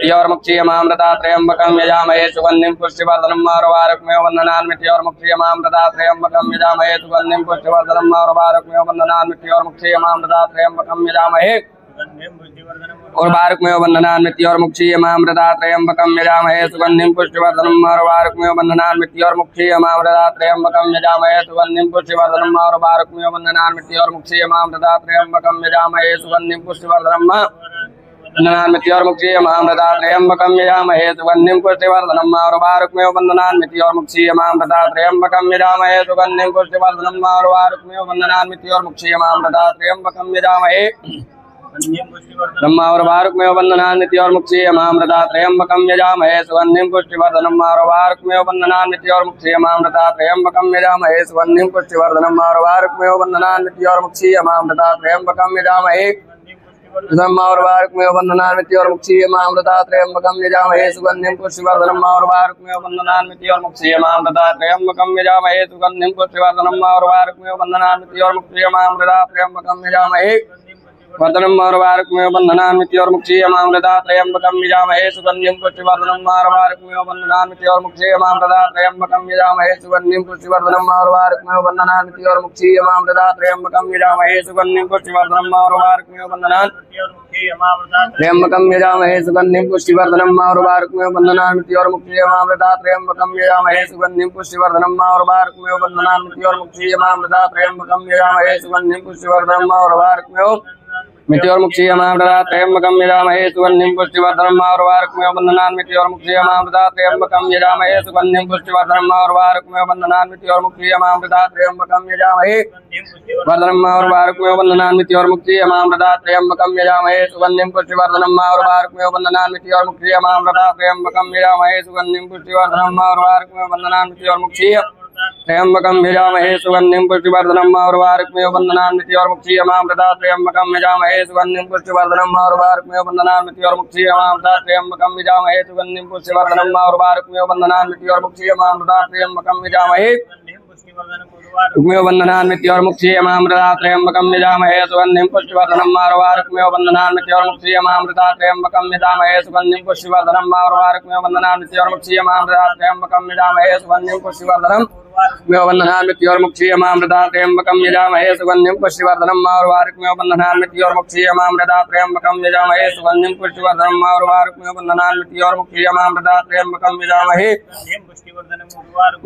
और मुक्षीयमामृतात्रयम्बकं यजामहे सुगंधिं पुष्टिवर्धनम् उर्वारुकमेव बन्धनान्विति और मुक्षीयमामृतात्रयम्बकं यजामहे सुगंधिं पुष्टिवर्धनम् उर्वारुकमेव बन्धनान्विति और मुक्षीयमामृतात्रयम्बकं यजामहे उर्वारुकमेव बन्धनान्विति और मुक्षीयमामृतात्रयम्बकं यजामहे सुगंधिं पुष्टिवर्धनम् उर्वारुकमेव बन्धनान्विति और मुक्षीयमामृतात्रयम्बकं यजामहे सुगंधिं पुष्टिवर्धनम् उर्वारुकमेव बन्धनान्विति और मुक्षीयमामृतात्रयम्बकं यजामहे सुगंधिं पुष्टिवर्धनम् बन्धनान्विति और मुक्षीयमामृतात्रयम्बकं यजामहे सुगंधिं पुष्टिवर्धनम् उर्वारुकमेव बन्धनान्विति और मुक्षीयमामृतात्रयम्बकं यजामहे सुगंधिं पुष्टिवर्धनम् उर्वारुकमेव बन्धनान्विति और मुक्षीयमामृतात्रयम्बकं यजामहे उर्वारुकमेव बन्धनान्विति और मुक्षीयमामृतात्रयम्बकं यजामहे सुगंधिं पुष्टिवर्धनम् उर्वारुकमेव बन्धनान्विति और मुक्षीयमामृतात्रयम्बकं यजामहे सुगंधिं पुष्टिवर्धनम् उर्वारुकमेव बन्धनान्विति और मुक्षीयमामृतात्रयम्बकं यजामहे उर्वारुकमेव बन्धनान्विति और मुक्षीयमामृतात्रयम्बकं यजामहे सुगंधिं पुष्टिवर्धनम् उर्वारुकमेव बन्धनान्विति और मुक्षीयमामृतात्रयम्बकं यजामहे सुगंधिं पुष्टिवर्धनम् उर्वारुकमेव बन्धनान्विति और मुक्षीयमामृतात्रयम्बकं यजामहे वर्धनम मारुवारुक्मेव बन्धनान्मित्योर्मुक्षीयमामृता त्र्यम्बकं यजामहे सुगन्धिं पुष्टिवर्धनं मारुवारुक्मेव बन्धनान्मित्योर्मुक्षीयमामृता त्र्यम्बकं यजामहे सुगन्धिं पुष्टिवर्धनं मारुवारुक्मेव बन्धनान्मित्योर्मुक्षीयमामृता त्र्यम्बकं यजामहे सुगन्धिं पुष्टिवर्धनं मारुवारुक्मेव त्र्यम्बकं यजामहे सुगन्धिं पुष्टिवर्धनं मारुवारुक्मेव बन्धनान्मित्योर्मुक्षीयमामृता त्र्यम्बकं यजामहे सुगन्धिं पुष्टिवर्धनं मारुवारुक्मेव बन्धनान्मित्योर्मुक्षीयमामृता त्र्यम्बकं यजामहे सुगन्धिं पुष्टिवर्धनं मारुवारुक्मेव मित्योर्मुक्षीयमामृता त्र्यम्बकं यजामहे सुगन्धिं पुष्टिवर्धनं मारुवारुक्मेव बन्धनान्मित्योर्मुक्षीयमामृता त्र्यम्बकं यजामहे सुगन्धिं पुष्टिवर्धनं मारुवारुक्मेव बन्धनान्मित्योर्मुक्षीयमामृता त्र्यम्बकं यजामहे वर्धनं मारुवारुक्मेव बन्धनान्मित्योर्मुक्षीयमामृता त्र्यम्बकं यजामहे सुगन्धिं पुष्टिवर्धनं मारुवारुक्मेव बन्धनान्मित्योर्मुक्षीयमामृता त्र्यम्बकं यजामहे सुगन्धिं पुष्टिवर्धनं मारुवारुक्मेव बन्धनान्मित्योर्मुक्षीय त्र्यम्बकं यजामहे सुगन्धिं पुष्टिवर्धनं मारुवारुक्मेव बन्धनान्मित्योर्मुक्षीयमामृता त्र्यम्बकं यजामहे सुगन्धिं पुष्टिवर्धनं मारुवारुक्मेव बन्धनान्मित्योर्मुक्षीयमामृता त्र्यम्बकं यजामहे सुगन्धिं पुष्टिवर्धनं मारुवारुक्मेव बन्धनान्मित्योर्मुक्षीयमामृता त्र्यम्बकं यजामहे रुक्मेव बन्धनान्मित्योर्मुक्षीयमामृता त्र्यम्बकं यजामहे सुगन्धिं पुष्टिवर्धनं मारुवारुक्मेव बन्धनान्मित्योर्मुक्षीयमामृता त्र्यम्बकं यजामहे सुगन्धिं पुष्टिवर्धनं मारुवारुक्मेव बन्धनान्मित्योर्मुक्षीयमामृता त्र्यम्बकं यजामहे सुगन्धिं पुष्टिवर्धनं मेव बन्धनान्मित्योर्मुक्षीयमामृता त्र्यम्बकं यजामहे सुगन्धिं पुष्टिवर्धनं मारुवारुक्मेव बन्धनान्मित्योर्मुक्षीयमामृता त्र्यम्बकं यजामहे सुगन्धिं पुष्टिवर्धनं मारुवारुक्मेव बन्धनान्मित्योर्मुक्षीयमामृता त्र्यम्बकं यजामहे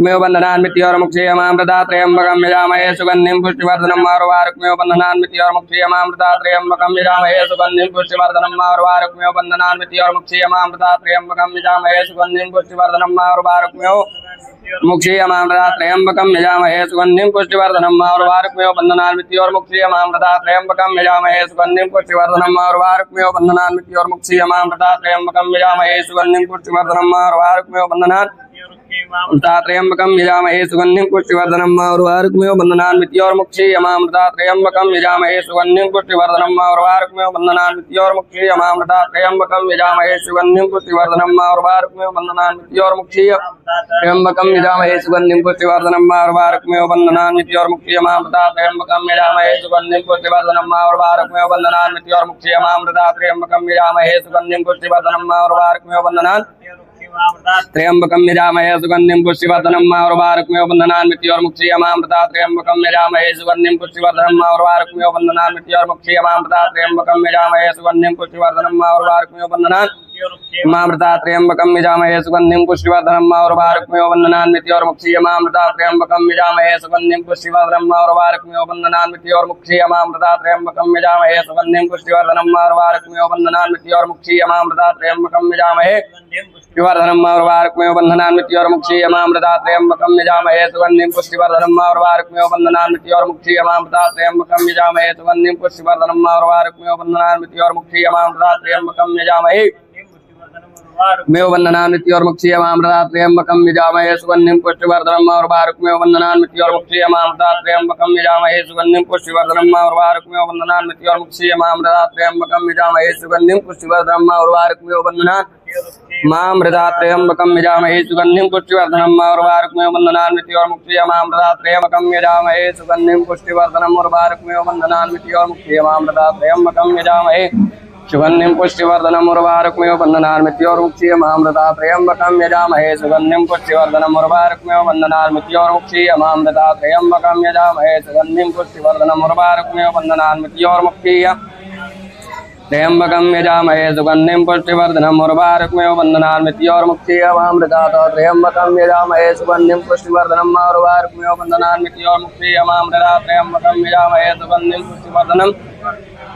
मेव बन्धनान्मित्योर्मुक्षीयमामृता त्र्यम्बकं यजामहे सुगन्धिं पुष्टिवर्धनं मारुवारुक्मेव बन्धनान्मित्योर्मुक्षीयमामृता त्र्यम्बकं यजामहे सुगन्धिं पुष्टिवर्धनं मारुवारुक्मेव बन्धनान्मित्योर्मुक्षीयमामृता त्र्यम्बकं यजामहे सुगन्धिं पुष्टिवर्धनं मारुवारुक्मेव मुक्षीयमामृता त्र्यम्बकं यजामहे सुगन्धिं पुष्टिवर्धनं मारुवारुक्मेव बन्धनान्मित्योर्मुक्षीयमामृता त्र्यम्बकं यजामहे सुगन्धिं पुष्टिवर्धनं मारुवारुक्मेव बन्धनान्मित्योर्मुक्षीयमामृता त्र्यम्बकं यजामहे सुगन्धिं पुष्टिवर्धनं मारुवारुक्मेव बन्धनान्मित्योर्मुक्षीयमामृता त्र्यम्बकं यजामहे सुगन्धिं पुष्टिवर्धनं मारुवारुक्मेव बन्धनान्मित्योर्मुक्षीयमामृता त्र्यम्बकं यजामहे सुगन्धिं पुष्टिवर्धनं मारुवारुक्मेव बन्धनान्मित्योर्मुक्षीयमामृता त्र्यम्बकं यजामहे सुगन्धिं पुष्टिवर्धनं मारुवारुक्मेव बन्धनान्मित्योर्मुक्षीय त्र्यम्बकं यजामहे सुगन्धिं पुष्टिवर्धनं मारुवारुक्मेव बन्धनान्मित्योर्मुक्षीयमामृता त्र्यम्बकं यजामहे सुगन्धिं पुष्टिवर्धनं मारुवारुक्मेव बन्धनान्मित्योर्मुक्षीयमामृता त्र्यम्बकं यजामहे सुगन्धिं पुष्टिवर्धनं मारुवारुक्मेव त्र्यम्बकं यजामहे सुगन्धिं पुष्टिवर्धनं मारुवारुक्मेव बन्धनान्मित्योर्मुक्षीयमामृता त्र्यम्बकं यजामहे सुगन्धिं पुष्टिवर्धनं मारुवारुक्मेव बन्धनान्मित्योर्मुक्षीयमामृता त्र्यम्बकं यजामहे सुगन्धिं पुष्टिवर्धनं मारुवारुक्मेव बन्धनान्मित्योर्मुक्षीयमामृता त्र्यम्बकं यजामहे सुगन्धिं पुष्टिवर्धनं मारुवारुक्मेव बन्धनान्मित्योर्मुक्षीयमामृता त्र्यम्बकं यजामहे सुगन्धिं पुष्टिवर्धनं मारुवारुक्मेव बन्धनान्मित्योर्मुक्षीयमामृता त्र्यम्बकं यजामहे सुगन्धिं पुष्टिवर्धनं मारुवारुक्मेव बन्धनान्मित्योर्मुक्षीयमामृता त्र्यम्बकं यजामहे पुष्टिवर्धनं मारुवारुक्मेव बन्धनान्मित्योर्मुक्षीयमामृता त्र्यम्बकं यजामहे सुगन्धिं पुष्टिवर्धनं मारुवारुक्मेव बन्धनान्मित्योर्मुक्षीयमामृता त्र्यम्बकं यजामहे सुगन्धिं पुष्टिवर्धनं मारुवारुक्मेव बन्धनान्मित्योर्मुक्षीयमामृता त्र्यम्बकं यजामहे मेव बन्धनान्मित्योर्मुक्षीयमामृता त्र्यम्बकं यजामहे सुगन्धिं पुष्टिवर्धनं मारुवारुक्मेव बन्धनान्मित्योर्मुक्षीयमामृता त्र्यम्बकं यजामहे सुगन्धिं पुष्टिवर्धनं मारुवारुक्मेव बन्धनान्मित्योर्मुक्षीयमामृता त्र्यम्बकं यजामहे सुगन्धिं पुष्टिवर्धनं मारुवारुक्मेव बन्धनान्मित्योर्मुक्षीयमामृता त्र्यम्बकं यजामहे सुगन्धिं पुष्टिवर्धनं मारुवारुक्मेव बन्धनान्मित्योर्मुक्षीयमामृता त्र्यम्बकं यजामहे सुगन्धिं पुष्टिवर्धनं मारुवारुक्मेव बन्धनान्मित्योर्मुक्षीयमामृता त्र्यम्बकं यजामहे सुगन्धिं पुष्टिवर्धनं उर्वारुक्मेव बन्धनान्मित्योर्मुक्षीयमामृता त्र्यम्बकं यजामहे सुगन्धिं पुष्टिवर्धनं उर्वारुक्मेव बन्धनान्मित्योर्मुक्षीयमामृता त्र्यम्बकं यजामहे सुगन्धिं पुष्टिवर्धनं उर्वारुक्मेव बन्धनान्मित्योर्मुक्षीय त्र्यम्बकं यजामहे सुगन्धिं पुष्टिवर्धनं उर्वारुक्मेव बन्धनान्मित्योर्मुक्षीयमामृता त्र्यम्बकं यजामहे सुगन्धिं पुष्टिवर्धनं उर्वारुक्मेव बन्धनान्मित्योर्मुक्षीयमामृता त्र्यम्बकं यजामहे सुगन्धिं पुष्टिवर्धनं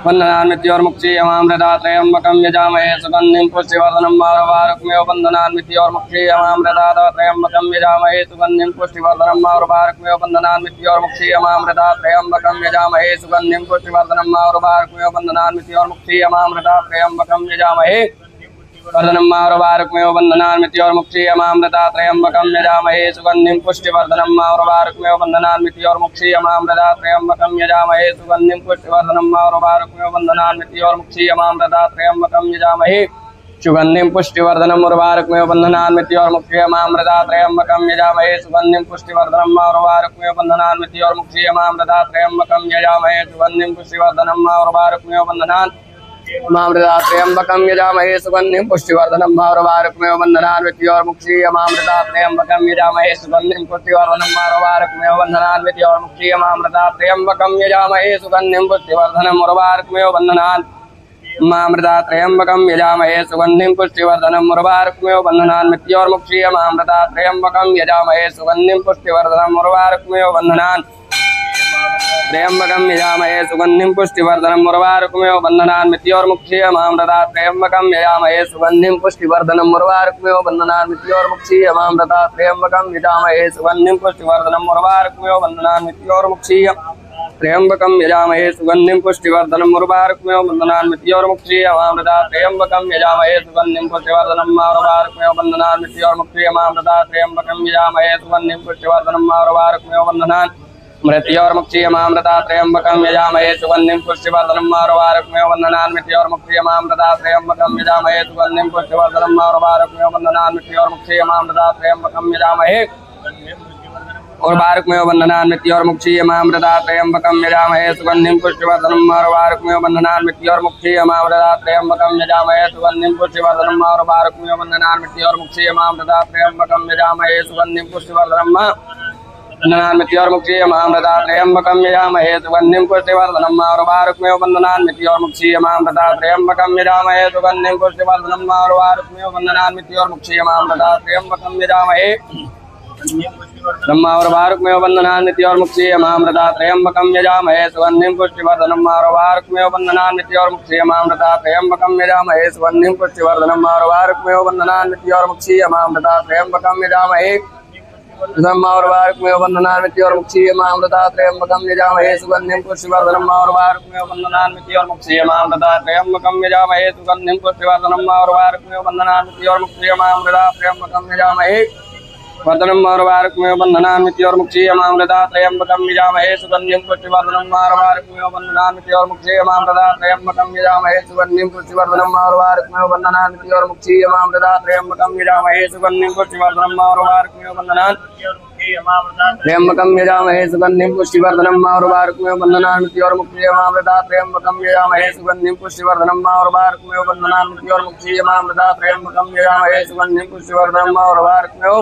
बन्धनान्मित्योर्मुक्षीयमामृता त्र्यम्बकं यजामहे सुगन्धिं पुष्टिवर्धनं मारुवारुक्मेव बन्धनान्मित्योर्मुक्षीयमामृता त्र्यम्बकं यजामहे सुगन्धिं पुष्टिवर्धनं मारुवारुक्मेव बन्धनान्मित्योर्मुक्षीयमामृता त्र्यम्बकं यजामहे सुगन्धिं पुष्टिवर्धनं मारुवारुक्मेव बन्धनान्मित्योर्मुक्षीयमामृता त्र्यम्बकं यजामहे वर्धनं मारुवारुक्मेव बन्धनान्मित्योर्मुक्षीयमामृता त्र्यम्बकं यजामहे सुगन्धिं पुष्टिवर्धनं मारुवारुक्मेव बन्धनान्मित्योर्मुक्षीयमामृता त्र्यम्बकं यजामहे सुगन्धिं पुष्टिवर्धनं मारुवारुक्मेव बन्धनान्मित्योर्मुक्षीयमामृता त्र्यम्बकं यजामहे सुगंधिं पुष्टिवर्धनम् उर्वारुकमेव बन्धनान्मृत्योर्मुक्षीयमामृता त्र्यम्बकं यजामहे सुगंधिं पुष्टिवर्धनम् उर्वारुकमेव बन्धनान्मृत्योर्मुक्षीयमामृता त्र्यम्बकं यजामहे सुगंधिं पुष्टिवर्धनम् उर्वारुकमेव बन्धनान् मामृता त्र्यम्बकं यजामहे सुगंधिं पुष्टिवर्धनम् उर्वारुकमेव बन्धनान्मृत्योर्मुक्षीयमामृता त्र्यम्बकं यजामहे सुगंधिं पुष्टिवर्धनम् उर्वारुकमेव बन्धनान्मृत्योर्मुक्षीयमामृता त्र्यम्बकं यजामहे सुगंधिं पुष्टिवर्धनम् उर्वारुकमेव बन्धनान् मामृता त्र्यम्बकं यजामहे सुगंधिं पुष्टिवर्धनम् उर्वारुकमेव बन्धनान्मृत्योर्मुक्षीयमामृता त्र्यम्बकं यजामहे सुगंधिं पुष्टिवर्धनम् उर्वारुकमेव बन्धनान् त्र्यम्बकं यजामहे सुगंधिं पुष्टिवर्धनम् उर्वारुकमेव बन्धनान्मृत्योर्मुक्षीयमामृता त्र्यम्बकं यजामहे सुगंधिं पुष्टिवर्धनम् उर्वारुकमेव बन्धनान्मृत्योर्मुक्षीयमामृता त्र्यम्बकं यजामहे सुगंधिं पुष्टिवर्धनम् उर्वारुकमेव बन्धनान्मृत्योर्मुक्षीय त्र्यम्बकं यजामहे सुगंधिं पुष्टिवर्धनम् उर्वारुकमेव बन्धनान्मृत्योर्मुक्षीयमामृता त्र्यम्बकं यजामहे सुगंधिं पुष्टिवर्धनम् उर्वारुकमेव बन्धनान्मृत्योर्मुक्षीयमामृता त्र्यम्बकं यजामहे सुगंधिं पुष्टिवर्धनम् उर्वारुकमेव बन्धनान् मृत्योर्मुक्षीयमामृता त्र्यम्बकं यजामहे सुगंधिं पुष्टिवर्धनम् उर्वारुकमेव बन्धनान्मृत्योर्मुक्षीयमामृता त्र्यम्बकं यजामहे सुगंधिं पुष्टिवर्धनम् उर्वारुकमेव बन्धनान्मृत्योर्मुक्षीयमामृता त्र्यम्बकं यजामहे उर्वारुकमेव बन्धनान्मृत्योर्मुक्षीयमामृता त्र्यम्बकं यजामहे सुगंधिं पुष्टिवर्धनम् उर्वारुकमेव बन्धनान्मृत्योर्मुक्षीयमामृता त्र्यम्बकं यजामहे सुगंधिं पुष्टिवर्धनम् उर्वारुकमेव बन्धनान्मृत्योर्मुक्षीयमामृता त्र्यम्बकं यजामहे सुगंधिं पुष्टिवर्धनम् बन्धनान्मृत्योर्मुक्षीयमामृता त्र्यम्बकं यजामहे सुगंधिं पुष्टिवर्धनम् उर्वारुकमेव बन्धनान्मृत्योर्मुक्षीयमामृता त्र्यम्बकं यजामहे सुगंधिं पुष्टिवर्धनम् उर्वारुकमेव बन्धनान्मृत्योर्मुक्षीयमामृता त्र्यम्बकं यजामहे उर्वारुकमेव बन्धनान्मृत्योर्मुक्षीयमामृता त्र्यम्बकं यजामहे सुगंधिं पुष्टिवर्धनम् उर्वारुकमेव बन्धनान्मृत्योर्मुक्षीयमामृता त्र्यम्बकं यजामहे सुगंधिं पुष्टिवर्धनम् उर्वारुकमेव बन्धनान्मृत्योर्मुक्षीयमामृता त्र्यम्बकं यजामहे उर्वारुकमेव बन्धनान्मृत्योर्मुक्षीयमामृता त्र्यम्बकं यजामहे सुगंधिं पुष्टिवर्धनम् उर्वारुकमेव बन्धनान्मृत्योर्मुक्षीयमामृता त्र्यम्बकं यजामहे सुगंधिं पुष्टिवर्धनम् उर्वारुकमेव बन्धनान्मृत्योर्मुक्षीयमामृता त्र्यम्बकं यजामहे वर्धनम् उर्वारुकमेव बन्धनान्मृत्योर्मुक्षीयमामृता त्र्यम्बकं यजामहे सुगंधिं पुष्टिवर्धनम् उर्वारुकमेव बन्धनान्मृत्योर्मुक्षीयमामृता त्र्यम्बकं यजामहे सुगंधिं पुष्टिवर्धनम् उर्वारुकमेव बन्धनान्मृत्योर्मुक्षीयमामृता त्र्यम्बकं यजामहे सुगंधिं पुष्टिवर्धनम् उर्वारुकमेव त्र्यम्बकं यजामहे सुगंधिं पुष्टिवर्धनम् उर्वारुकमेव बन्धनान्मृत्योर्मुक्षीयमामृता त्र्यम्बकं यजामहे सुगंधिं पुष्टिवर्धनम् उर्वारुकमेव बन्धनान्मृत्योर्मुक्षीयमामृता त्र्यम्बकं यजामहे सुगंधिं पुष्टिवर्धनम् उर्वारुकमेव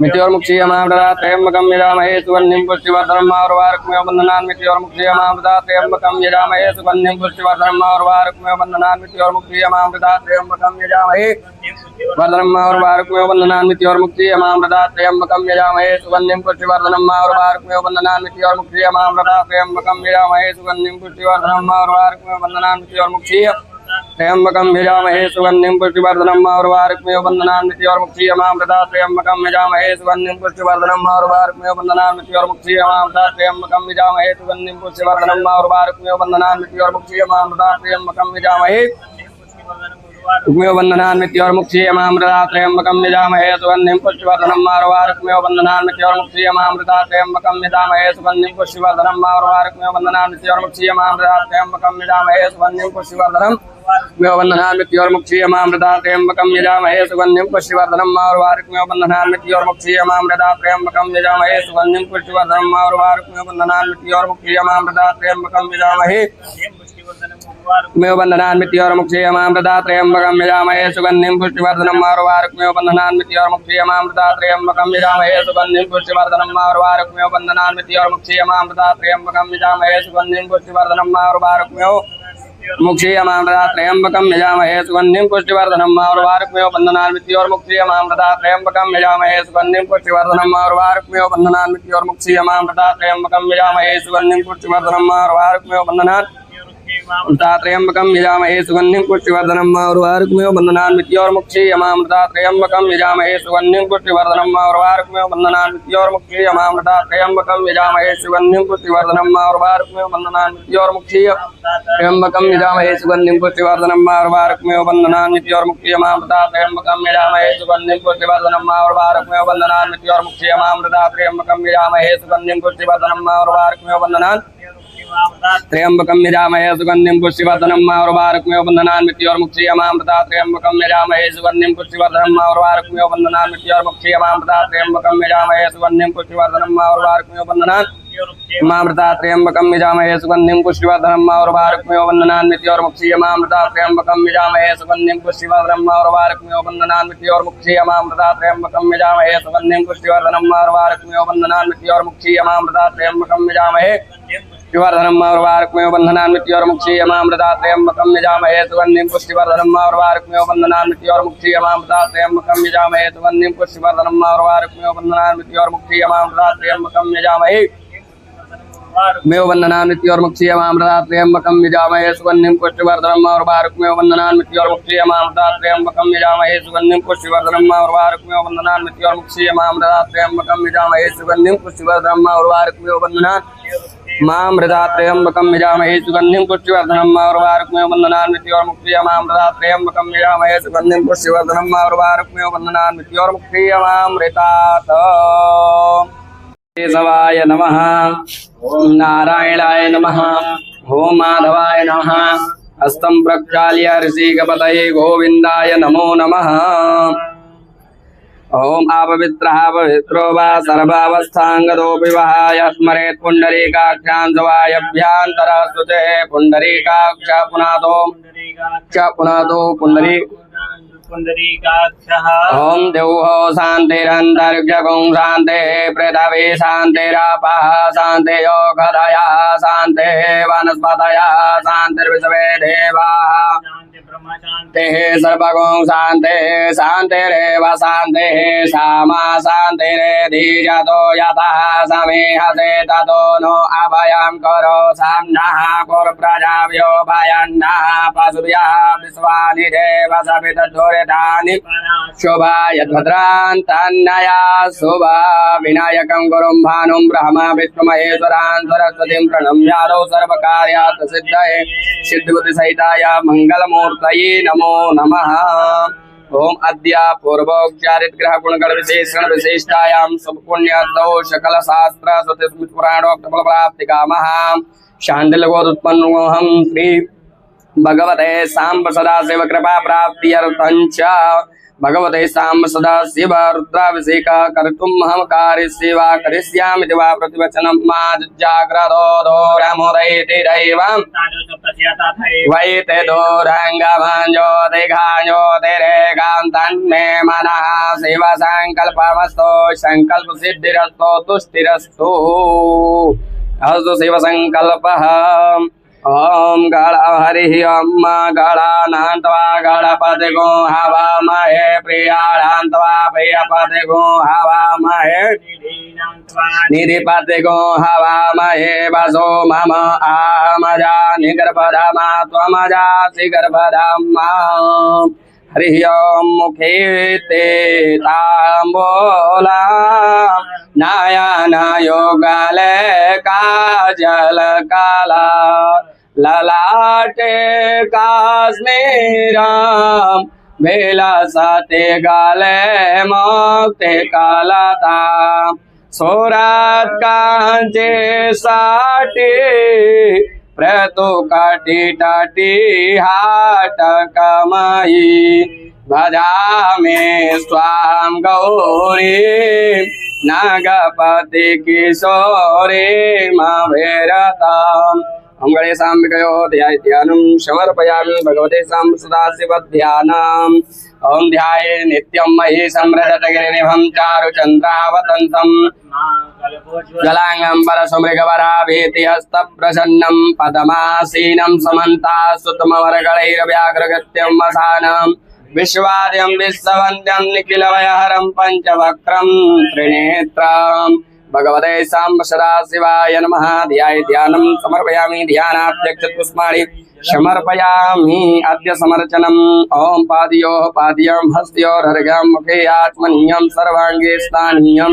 मृत्योर्मुक्षीयमामृता त्र्यम्बकं यजामहे सुगंधिं पुष्टिवर्धनम् उर्वारुकमेव बन्धनान्मृत्योर्मुक्षीयमामृता त्र्यम्बकं यजामहे सुगंधिं पुष्टिवर्धनम् उर्वारुकमेव बन्धनान्मृत्योर्मुक्षीयमामृता त्र्यम्बकं यजामहे वर्धनम् उर्वारुकमेव बन्धनान्मृत्योर्मुक्षीयमामृता त्र्यम्बकं यजामहे सुगंधिं पुष्टिवर्धनम् उर्वारुकमेव बन्धनान्मृत्योर्मुक्षीयमामृता त्र्यम्बकं यजामहे सुगंधिं पुष्टिवर्धनम् उर्वारुकमेव बन्धनान्मृत्योर्मुक्षीय त्र्यम्बकं यजामहे सुगंधिं पुष्टिवर्धनम् उर्वारुकमेव बन्धनान्मृत्योर्मुक्षीयमामृता त्र्यम्बकं यजामहे सुगंधिं पुष्टिवर्धनम् उर्वारुकमेव बन्धनान्मृत्योर्मुक्षीयमामृता त्र्यम्बकं यजामहे सुगंधिं पुष्टिवर्धनम् उर्वारुकमेव बन्धनान्मृत्योर्मुक्षीयमामृता त्र्यम्बकं यजामहे सुगंधिं बन्धनान्मृत्योर्मुक्षीयमामृता त्र्यम्बकं यजामहे सुगंधिं पुष्टिवर्धनम् उर्वारुकमेव बन्धनान्मृत्योर्मुक्षीयमामृता त्र्यम्बकं यजामहे सुगंधिं पुष्टिवर्धनम् उर्वारुकमेव बन्धनान्मृत्योर्मुक्षीयमामृता त्र्यम्बकं यजामहे सुगंधिं पुष्टिवर्धनम् बन्धनान्मृत्योर्मुक्षीयमामृता त्र्यम्बकं यजामहे सुगंधिं पुष्टिवर्धनम् उर्वारुकमेव बन्धनान्मृत्योर्मुक्षीयमामृता त्र्यम्बकं यजामहे सुगंधिं पुष्टिवर्धनम् उर्वारुकमेव बन्धनान्मृत्योर्मुक्षीयमामृता त्र्यम्बकं यजामहे बन्धनान्मृत्योर्मुक्षीयमामृता त्र्यम्बकं यजामहे सुगंधिं पुष्टिवर्धनम् उर्वारुकमेव बन्धनान्मृत्योर्मुक्षीयमामृता त्र्यम्बकं यजामहे सुगंधिं पुष्टिवर्धनम् उर्वारुकमेव बन्धनान्मृत्योर्मुक्षीयमामृता त्र्यम्बकं यजामहे सुगंधिं पुष्टिवर्धनम् उर्वारुकमेव मुक्षीयमामृता त्र्यम्बकं यजामहे सुगंधिं पुष्टिवर्धनम् उर्वारुकमेव बन्धनान्मृत्योर्मुक्षीयमामृता त्र्यम्बकं यजामहे सुगंधिं पुष्टिवर्धनम् उर्वारुकमेव बन्धनान्मृत्योर्मुक्षीयमामृता त्र्यम्बकं यजामहे सुगंधिं पुष्टिवर्धनम् उर्वारुकमेव बन्धनान्मृत्योर्मुक्षीयमामृता त्र्यम्बकं यजामहे सुगंधिं पुष्टिवर्धनम् उर्वारुकमेव बन्धनान्मृत्योर्मुक्षीयमामृता त्र्यम्बकं यजामहे सुगंधिं पुष्टिवर्धनम् उर्वारुकमेव बन्धनान्मृत्योर्मुक्षीयमामृता त्र्यम्बकं यजामहे सुगंधिं पुष्टिवर्धनम् उर्वारुकमेव बन्धनान्मृत्योर्मुक्षीय त्र्यम्बकं यजामहे सुगंधिं पुष्टिवर्धनम् उर्वारुकमेव बन्धनान्मृत्योर्मुक्षीयमामृता त्र्यम्बकं यजामहे सुगंधिं पुष्टिवर्धनम् उर्वारुकमेव बन्धनान्मृत्योर्मुक्षीयमामृता त्र्यम्बकं यजामहे सुगंधिं पुष्टिवर्धनम् उर्वारुकमेव त्र्यंबकं यजामहे सुगंधिं पुष्टिवर्धनम् उर्वारुकमिव बन्धनान् मृत्योर्मुक्षीयमामृता त्र्यंबकं यजामहे सुगंधिं पुष्टिवर्धनम् उर्वारुकमिव बन्धनान् मृत्योर्मुक्षीयमामृता त्र्यंबकं यजामहे सुगंधिं पुष्टिवर्धनम् उर्वारुकमिव बन्धनान् मामृता त्र्यंबकं यजामहे सुगंधिं पुष्टिवर्धनम् उर्वारुकमिव बन्धनान् मृत्योर्मुक्षीयमामृता त्र्यंबकं यजामहे सुगंधिं पुष्टिवर्धनम् उर्वारुकमिव बन्धनान् मृत्योर्मुक्षीयमामृता त्र्यंबकं यजामहे सुगंधिं पुष्टिवर्धनम् उर्वारुकमिव बन्धनान् मृत्योर्मुक्षीयमामृता त्र्यंबकं यजामहे पुष्टिवर्धनम् उर्वारुकमिव बन्धनान् मृत्योर्मुक्षीयमामृता त्र्यंबकं यजामहे सुगंधिं पुष्टिवर्धनम् उर्वारुकमिव बन्धनान् मृत्योर्मुक्षीयमामृता त्र्यंबकं यजामहे सुगंधिं पुष्टिवर्धनम् उर्वारुकमिव बन्धनान् मृत्योर्मुक्षीयमामृता त्र्यंबकं यजामहे मेव बन्धनान् मृत्योर्मुक्षीयमामृता त्र्यंबकं यजामहे सुगंधिं पुष्टिवर्धनम् उर्वारुकमिव बन्धनान् मृत्योर्मुक्षीयमामृता त्र्यंबकं यजामहे सुगंधिं पुष्टिवर्धनम् उर्वारुकमिव बन्धनान् मृत्योर्मुक्षीयमामृता त्र्यंबकं यजामहे सुगंधिं पुष्टिवर्धनम् उर्वारुकमिव बन्धनान् मामृता त्र्यंबकं यजामहे सुगंधिं पुष्टिवर्धनम् उर्वारुकमिव बन्धनान् मृत्योर्मुक्षीयमामृता त्र्यंबकं यजामहे सुगंधिं पुष्टिवर्धनम् उर्वारुकमिव बन्धनान् मृत्योर्मुक्षीयमामृतात्। केशवाय नमः, ओम नारायणाय नमः, ओम माधवाय नमः। हस्तं प्रक्षाल्य ऋषिकपतये गोविंदाय नमो नमः। ओम अपवित्रः पवित्रो वा सर्वावस्थांगतोऽपि वहाय स्मरेत् पुण्डरीकाक्षां सवायभ्यान्तरः स्तुते पुण्डरीकाक्ष पुनातो पुण्डरीकाक्षः। ओम देवो शान्तिरन्तरिक्षगुं शान्तिः पृथिवी शान्तिरापः शान्तियोगधयः शान्तिः वनस्पतयः शान्तिर्विश्वे देवाः शान्तिः सर्वगुं शान्तिः शान्तिरेव शान्तिः सामा शान्तिरेधिजतो यतः समीहसे ततो नो अभयं करो साम्नः कुर्प्रजाभ्यो भयन्नः पशुभ्यः विश्वानि देव सवितद्धुरितानि शुभाय भद्रान्तन्नया शुभा विनायकं गुरुं भानुं ब्रह्मा विष्णुमहेश्वरान् सरस्वतीं प्रणम्यादौ सर्वकार्यात् सिद्धये सिद्धिबुद्धिसहिताय मङ्गलमूर्तये नमो नमः। ओम अद्य पूर्वोच्चारित ग्रह गुणगण विशेषण विशिष्टायां सुपुण्यदोष सकल शास्त्र स्वस्ति पुराणोक्त फल प्राप्ति कामः शाण्डिल्योत्पन्नोऽहं श्री भगवते सांब सदाशिव कृपा प्राप्त्यर्थञ्च भगवते सांब सदाशिव रुद्राभिषेक कर्तुमहं कार्यस्य वा करिष्यामि वा प्रतिवचनं मा जाग्रतो दोरमुदैति दैवं वैते दोरङ्गमञ्ज्योतिघाञ्ज्योतिरेकान्तन्मे मनः शिव सङ्कल्पमस्तु सङ्कल्प सिद्धिरस्तु तुष्टिरस्तु अस्तु शिव सङ्कल्पः। ओम गण हरि ओम गणानान्त्वा गणपतिगो हवामहे प्रियाणान्त्वा प्रियपतिगो हवामहे निधिपतिगो हवामहे वसो मम आहमजा निगर्भधामा त्वमजासि गर्भधामा। हरि ओम मुखे ते ताम्बूला नयन योगले काजल काला ललाटे काश्मीराम विलसते गले मोक्ते कलता सूरत कांचे साटी प्रतु कटी टटी हाट कमाई भजामि स्वाम गौरी नागपति किशोरी मभेरताम्। हम गणेशां ध्यानं समर्पयामि भगवते सां सदाशिवध्यानम्। ओम ध्याये नित्यं महेशं रजतगिरिनिभं चारुचन्द्रावतंसम् जलाङ्गम्बरसुमृगवराभीति हस्तप्रसन्नं पदमासीनं समन्तास्तुतमवरगणैर्व्याघ्रगत्यं वसानं विश्वाद्यं विश्ववन्द्यं निखिलभयहरं पञ्चवक्त्रं त्रिनेत्रम् भगवते सांब सदाशिवाय नमः। ध्याये ध्यानं समर्पयामि ध्यानात्यक्षपुष्पाणि समर्पयामि अद्य समर्चनम्। ओम पादयोः पाद्यं हस्तयोर्हर्घ्यं मुखे आत्मनीयं सर्वाङ्गे स्थानीयं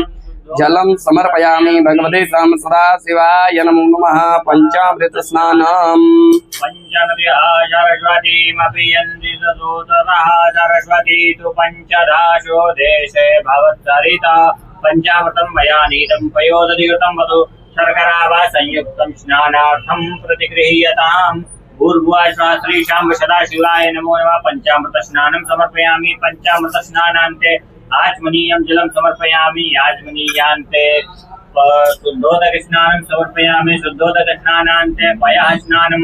जलं समर्पयामि भगवते सांब सदाशिवाय नमो नमः। पंचामृत स्नानम् सरस्वती तु पंचदाशो देशे भवत्सरिता पंचामृतं मया नीतं पयोदधिकृतं वतु शर्करा वा संयुक्तं स्नानार्थं प्रतिगृह्यताम्। भूर्भुवः स्वः श्री शाम्ब सदाशिवाय नमो नमः। पंचामृत स्नानं समर्पयामि। पंचामृत स्नानान्ते आचमनीयं जलं समर्पयामि। आचमनीयान्ते शुद्धोदक स्नानं समर्पयामि। शुद्धोदक स्नानान्ते पयः स्नानं।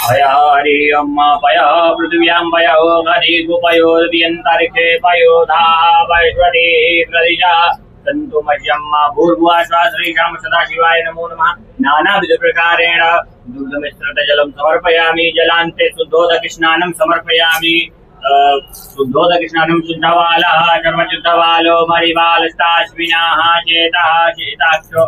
पयः हरिं पयः पृथिव्यां पयः हरिगुपयो दियन्तरिक्षे पयोधा वैश्वरी प्रदिशः सन्तु मह्यं भूर्भुवः स्वः श्रीशां सदाशिवाय नमो नमः। नानाविध प्रकारेण दुग्धमिश्रितजलं समर्पयामि। जलान्ते शुद्धोदक स्नानं समर्पयामि। शुद्धोदक स्नानं शुद्धबालः सर्वशुद्धबालो मरिबालस्ताश्विनाः चेतः चेताक्षो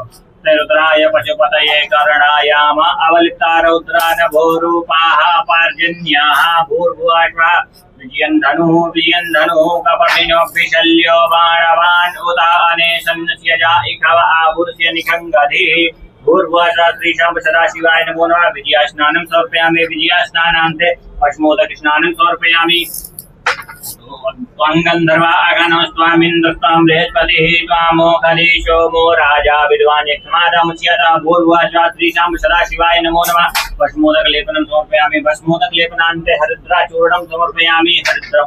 रुद्राय पशुपतये करणायाम अवलिप्ता रौद्रानभोरूपाः पार्जन्याः। भूर्भुवः स्वः विजयन्धनुः कपटिनोऽभिशल्यो बाणवान् उत अनेशन्नस्य इखव आभूर्ष्य निखङ्गधिः। भूर्भुवः स्वः श्रीशाम्ब सदाशिवाय नमो नमः। विजयास्नानं समर्पयामि। विजयास्नानान्ते भस्मोदक स्नानं समर्पयामि। त्वं गन्धर्वा अगनो स्वामिन्द्रस्त्वं बृहस्पतिः त्वामोखली सोमो राजा विद्वान् यक्षमादमुच्यते। भूर्भुवः स्वः श्रीशाम्ब सदाशिवाय नमो नमः। भस्मोदक लेपनं समर्पयामि। भस्मोदक लेपनान्ते हरिद्राचूर्णं समर्पयामि।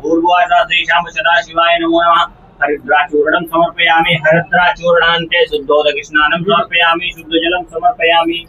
भूर्भुवः स्वः श्रीशाम्ब सदाशिवाय नमो नमः। हरिद्राचूर्णं समर्पयामि। हरिद्राचूर्णान्ते शुद्धोदक स्नानं समर्पयामि। शुद्धजलं समर्पयामि।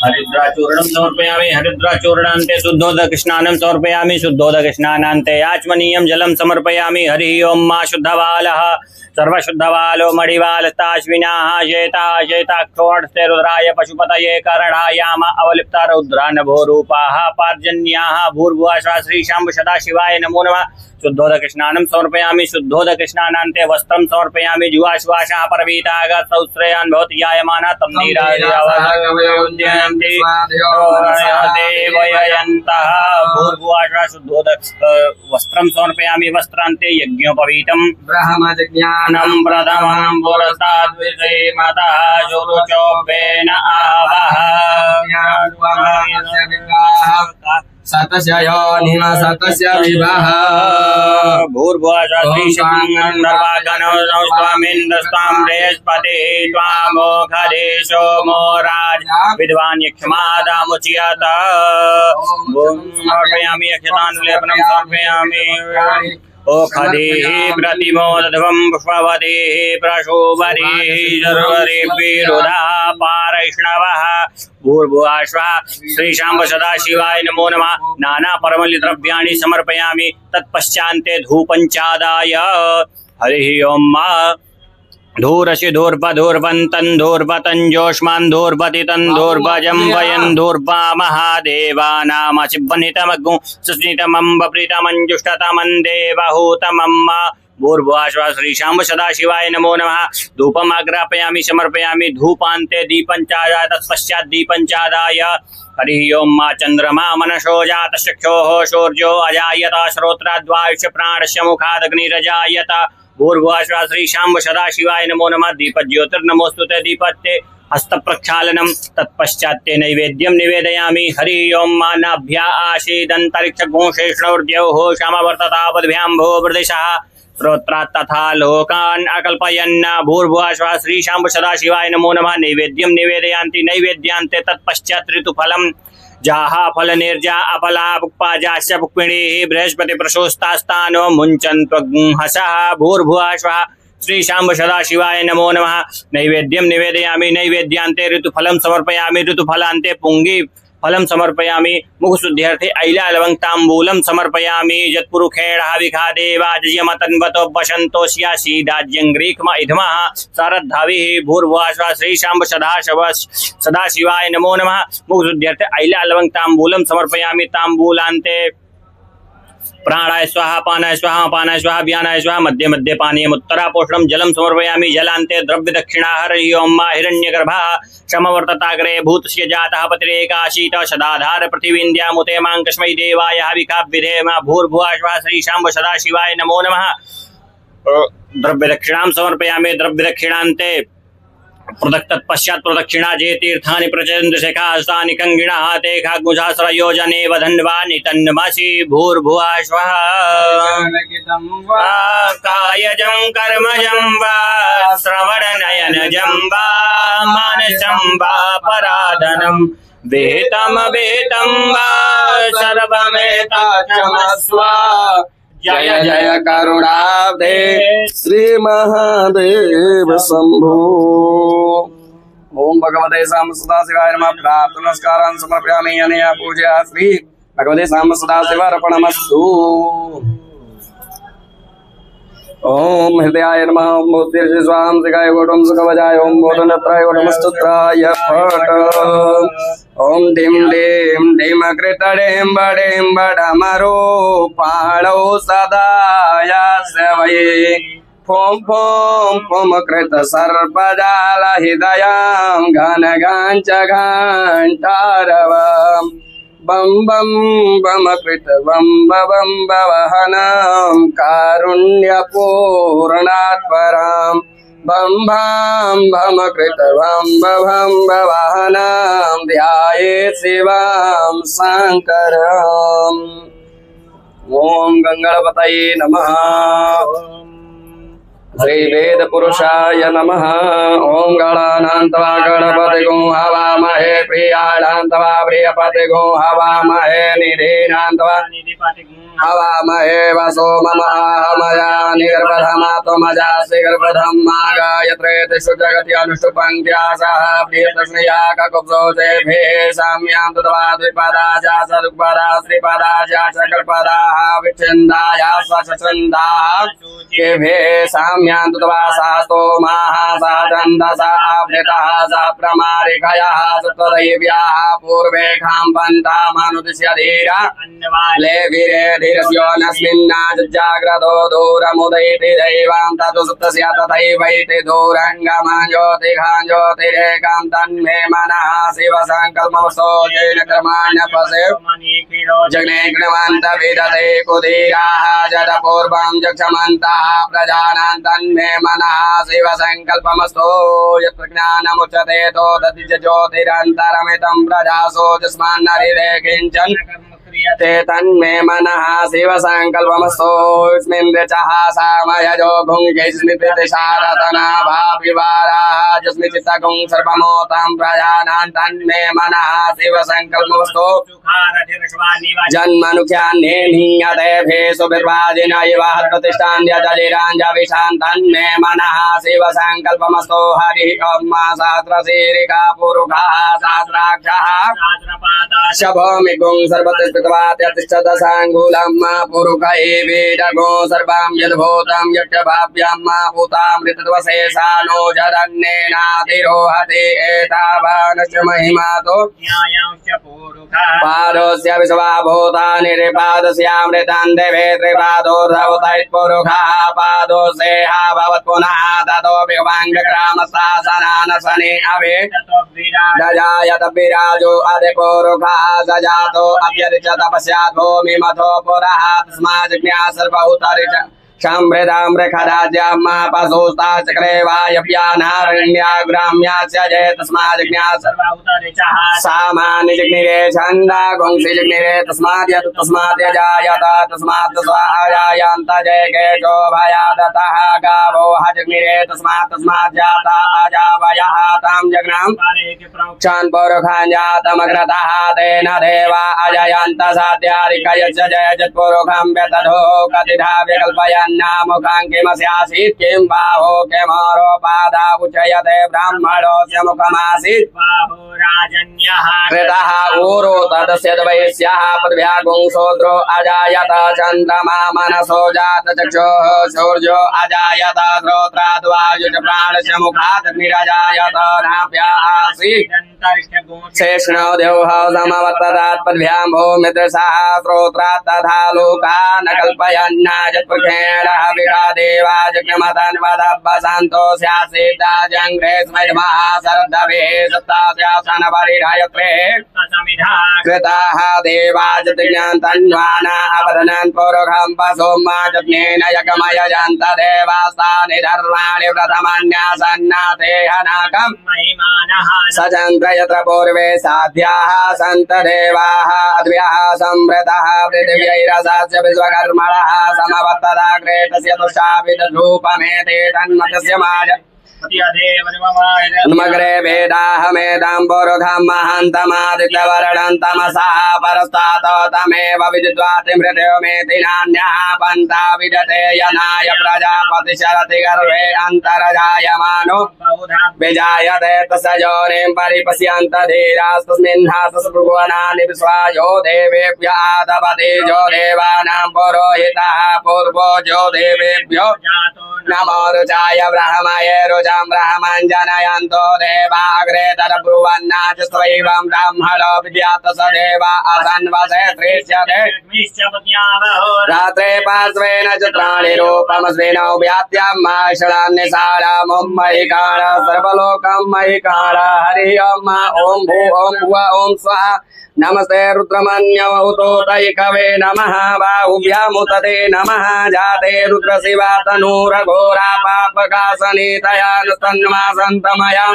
हरिद्राचूर्णं समर्पयामि। हरिद्राचूर्णान्ते शुद्धोदक स्नानं समर्पयामि। शुद्धोदक स्नानान्ते आचमनीयं जलं समर्पयामि। हरिः ओं मा शुद्धबालः सर्वशुद्धबालो मणिबालस्ताश्विनाः चेतः चेताक्षोऽर्थे रुद्राय पशुपतये करणायाम अवलिप्ता रौद्रानभोरूपाः पार्जन्याः। भूर्भुवः स्वः श्रीशाम्ब सदाशिवाय नमो नमः। शुद्धोदक स्नानं समर्पयामि। शुद्धोदक स्नानान्ते वस्त्रं समर्पयामि। जुवाश्वासः परवीताः सौश्रेयान् भवति जायमानः तं देवयन्तः। भूर्भुवः स्वः शुद्धोदक वस्त्रं समर्पयामि। वस्त्रान्ते यज्ञोपवीतं ब्रह्मज्ञानं प्रथमं पुरस्ताद् विश्रीमतः शुरुचोपेन आवः। सतस्य योनिमा सतस्य विवाह। भूर्भुवः स्वः श्रीशाम्बगनो स्वामिन्द्रस्त्वं बृहस्पतिः त्वामोखली सोमो राजा विद्वान् यक्षमादमुच्यते। समर्पयामि। अक्षतानुलेपनं समर्पयामि। ओखधिः प्रतिमोदध्वं पुष्पवतीः प्रशोभरीः सर्वरेभिरुधा पारैष्णवः। भूर्भुवः स्वः श्रीशाम्ब सदाशिवाय नमो नमः। नाना परमलिद्रव्याणि समर्पयामि। तत्पश्चान्ते धूपञ्चादाय हरिः ओं मा धूरसि धूर्पधूर्वन्तं धूर्वतञ्जोष्मान् धूर्वतितं धूर्वजं वयं धूर्वा महादेवानामसिवनितमग्गुं सुस्नितमम्बप्रीतमञ्जुष्टतमं देवहूतमं। भूर्भुवः स्वः श्रीशाम्ब सदाशिवाय नमो नमः। धूपमाग्रापयामि समर्पयामि। धूपान्ते दीपञ्चादाय तत्पश्चात् दीपञ्चादाय हरिः ओं मा चन्द्रमा मनसो जातश्चक्षोः शौर्यो अजायत श्रोत्राद्वायुष्य प्राणस्य मुखादग्निरजायत। भूर्भुवः स्वः श्रीशाम्ब सदाशिवाय नमो नमः। दीपज्योतिर्नमोस्तुते। दीपत्ते हस्त प्रक्षालनं तत्पश्चात्ते नैवेद्यं निवेदयामि। हरिः ओं मा नाभ्या आसीदन्तरिक्षघोषेष्णोर्द्यौः क्षमवर्ततावद्भ्यां भो प्रदेशः श्रोत्रात् तथा लोकान् अकल्पयन्। भूर्भुवः स्वः श्रीशाम्ब सदाशिवाय नमो नमः। नैवेद्यं निवेदयान्ति। नैवेद्यान्ते तत्पश्चात् ऋतुफलं जाहा फल निर्जा अपला पुक्पाजास्य पुक्मिणीः बृहस्पति प्रशोस्तास्तानो मुञ्चन् त्वग्हसः। भूर्भुवः स्वः श्रीशाम्ब सदाशिवाय नमो नमः। नैवेद्यं निवेदयामि। नैवेद्यान्ते ऋतुफलं समर्पयामि। ऋतुफलान्ते पुंगी फलं समर्पयामि। मुखशुद्ध्यर्थे ऐलालवङ्गताम्बूलं समर्पयामि। यत्पुरुषेणः विखादेवाजयमतन्वतो वसन्तोष्यासीदाज्यङ्ग्रीक्म इधमः सारद्धाविः। भूर्भुवः स्वः श्रीशाम्ब सदाशिवाय नमो नमः। मुखशुद्ध्यर्थे ऐलालवङ्गताम्बूलं समर्पयामि। ताम्बूलान्ते प्राणाय स्वाहा पानाय स्वाहा अपानाय स्वाहा व्यानाय स्वाहा मध्ये मध्ये पानीयम् उत्तरापोषणं जलं समर्पयामि। जलान्ते द्रव्यदक्षिणा। हरिः ओं मा हिरण्यगर्भः समवर्तताग्रे भूतस्य जातः पतिरेकाशीत सदाधार पृथिवीन्द्यामुते मां कस्मै देवाय हविकाभ्युधेम। भूर्भुवः स्वः श्रीशाम्ब सदाशिवाय नमो नमः। द्रव्यदक्षिणां समर्पयामि। द्रव्यदक्षिणान्ते तत्पश्चात् प्रदक्षिणा जे तीर्थानि प्रचंड शेखास्तानि कंगिणः ते खाग्मुसहस्रयोजने वधन्वानि तन्नमसि भूर्भुवः स्वः कायजं कर्मजं वा श्रवणनयनजं वा मानसं वा पराधनं वेतम वा सर्वमेतत्क्षमस्व जय जय करुणाब्धे श्री महादेव शंभो। ओम भगवते साम सदाशिवाय नमः। प्राप्त नमस्कारान् समर्पयामि अनया पूजया श्री भगवते साम सदाशिवार्पणमस्तु। ओम हृदयाय नमः। ओम मूर्तिर्षि स्वाम शिखाय गोटम सुखवजाय ओम बोधनत्राय गोटमस्तुत्राय फट। ओम डिम डिम डिम कृतडेम बडेम बडमरो पाणौ सदा यासवये फोम फोम फोम कृत सर्पजाल हृदयां घन घांच घंटारवम् बम बम बम कृत बम बम बवहनां कारुण्यपूर्णात्परां बम भम कृत बम बवहनां ध्यायेत् शिवां शंकरम्। ओम गंगणपतये नमः। श्री वेद पुरुषाय नमः। ओम गणानान्त्वा गणपतिगो हवामहे प्रियाणान्त्वा प्रियपतिगो हवामहे निधीनान्त्वा हवामहे वसो मम अहमया निर्वधमात्मजासि गर्भधं मागायत्रेतिषु जगति अनुष्टुपङ्क्त्या सह प्रियतस्मया ककुब्जो जेभे साम्यां तद्वा द्विपदा च सदुपदा त्रिपदा च सकलपदाः विच्छिन्दाया स्वच्छन्दाः केभे साम्यां तद्वा सास्तो माः सा छन्दसा आवृतः सा प्रमारिकयः सप्तदैव्याः पूर्वे खाम्पन्ता मनुदिश्य धीरा ले वीरे धीरस्यो नस्मिन्नाजाग्रतो दूरमुदयति दैवां ततो सप्तस्य तथैवैति दूरङ्गमां ज्योतिघां ज्योतिरेकां तन्मे मनः शिवसङ्कल्पमस्तो येन कर्माण्यपसे जग्ने गृणवन्त विदते कुधीराः जडपूर्वं जक्षमन्तः प्रजानां तन्मे मनः शिवसङ्कल्पमस्तो यत्र ज्ञानमुच्यते तो दधि ज्योतिरन्तरमितं प्रजासो तस्मान्नरिदे किञ्चन ते तन्मे मनः शिव संकल्पमस्तो यस्मिन् ऋचः सामयजो भुङ्क्यस्मिन् शारदना भाविवाराः यस्मिन् चित्तगुं सर्वमोतं प्रजानां तन्मे मनः शिव संकल्पमस्तो जन्मनुख्यान्ये नियते भेषु बिर्वाजिन इव प्रतिष्ठान्यजलिराञ्जविशां तन्मे मनः शिव संकल्पमस्तो हरिः ओम सहस्रशीरिका पुरुषः सहस्राक्षः शभोमिगुं सर्वतिष्ठदशाङ्गुलं पुरुष एवेदगो सर्वं यद्भूतं यक्षभाव्यं भूतामृतत्वशेषानो जरण्येनातिरोहति एतावानश्च महिमातो पादस्य विश्वभूतानि त्रिपादस्यामृतं देवे त्रिपादोर्धवतैत्पुरुषः पादोसेहा भवत् पुनः ततो विवाङ्गग्रामशासनानशने अवे दजायत विराजो अधिपुरुषः सजातो अभ्यरिच तपस्यात् भूमि मथो पुरः तस्मात् सर्वभूतरिच शम्भृताम्रखराज्यं पशुस्ता चक्रे वायव्यानारण्या ग्राम्यास्य जय तस्मात् सर्वभूतरिचः सामान्य जिग्निरे छन्दा गुंसि जिग्निरे तस्मात् यत् तस्मात् यजायत तस्मात् स्वाहायान्त जय केशो भयादतः गावो हजिग्निरे तस्मात् जाता अजावयः तां जग्नां क्षान् पुरुषान् जातमग्रतः तेन देवा अजयन्त साध्यारिकयस्य जय जत्पुरुषं व्यतधो कतिधा विकल्पयन् मुखां किमस्यासीत् किं बाहो किमरो पादा उच्यते ब्राह्मणोऽस्य मुखमासीत् बाहुराजन्यः कृतः ऊरो तदस्य वैश्यः पृथिव्यागुं शूद्रो अजायत चन्द्रमा मनसो जात चक्षुः सूर्यो अजायत श्रोत्राद् वायुः प्राणस्य मुखात् निरजायत नाभ्या आसीत् शेषणो देवः समवर्ततात् पृथिव्यां भूमिदृशः श्रोत्रात् तथा लोकान् कल्पयन् जत्पुरुषेण विका देवा जग्नमतन्वदब्बसन्तो स्यासीत् जङ्घ्रे स्मैर्मः शरद्धभिः सप्तास्यासन परिधायत्रे समिधा कृताः देवाजतिज्ञान तन्वाना अपदनन् पुरुषं पशुमा जज्ञेन यज्ञमयजन्त देवास्तानि धर्माणि व्रतमन्यासन्नाते हनाकम् महिमानः सचन्द्र यत्र पूर्वे साध्याः सन्त देवाः अद्व्याः संवृतः पृथिव्यैरसस्य विश्वकर्मणः समवत्तदाग्रे तस्य तुष्टाभिधूपमेते तन्मतस्य माय मग्रे वेदाहमेदं पुरुषं महन्तमादित्यवर्णं तमसः परस्तात् तमेव विदित्वाति मृत्युमेति नान्यः पन्था विदते यनाय प्रजापतिशरति गर्भे अन्तर्जायमानो विजायते तस्य योनिं परिपश्यन्त धीरास्तस्मिन्हासस्पृभुवनानि विश्वायो देवेभ्य आदपति जो देवानां पुरोहितः पूर्वो जो देवेभ्यो नमो रुचाय ब्रह्मये रुचां ब्रह्मं जनयन्तो देवाग्रे तद्ब्रुवन्नाच स्वैवं ब्राह्मणो विद्यात् स देवा असन्वसे श्रेष्यते रात्रे पार्श्वेन चित्राणि रूपमस्विनौ व्यात्यां माषणान्निशालामुं महिकाण सर्वलोकं महिकाण हरि ओं ॐ भू ॐ भुव ॐ स्वाहा नमस्ते रुद्रमन्यवहुतोतैकवे नमः बाहुभ्यामुतते नमः जाते रुद्रशिवा तनूरघोरा पापकासनीतया नुतन्मासन्तमया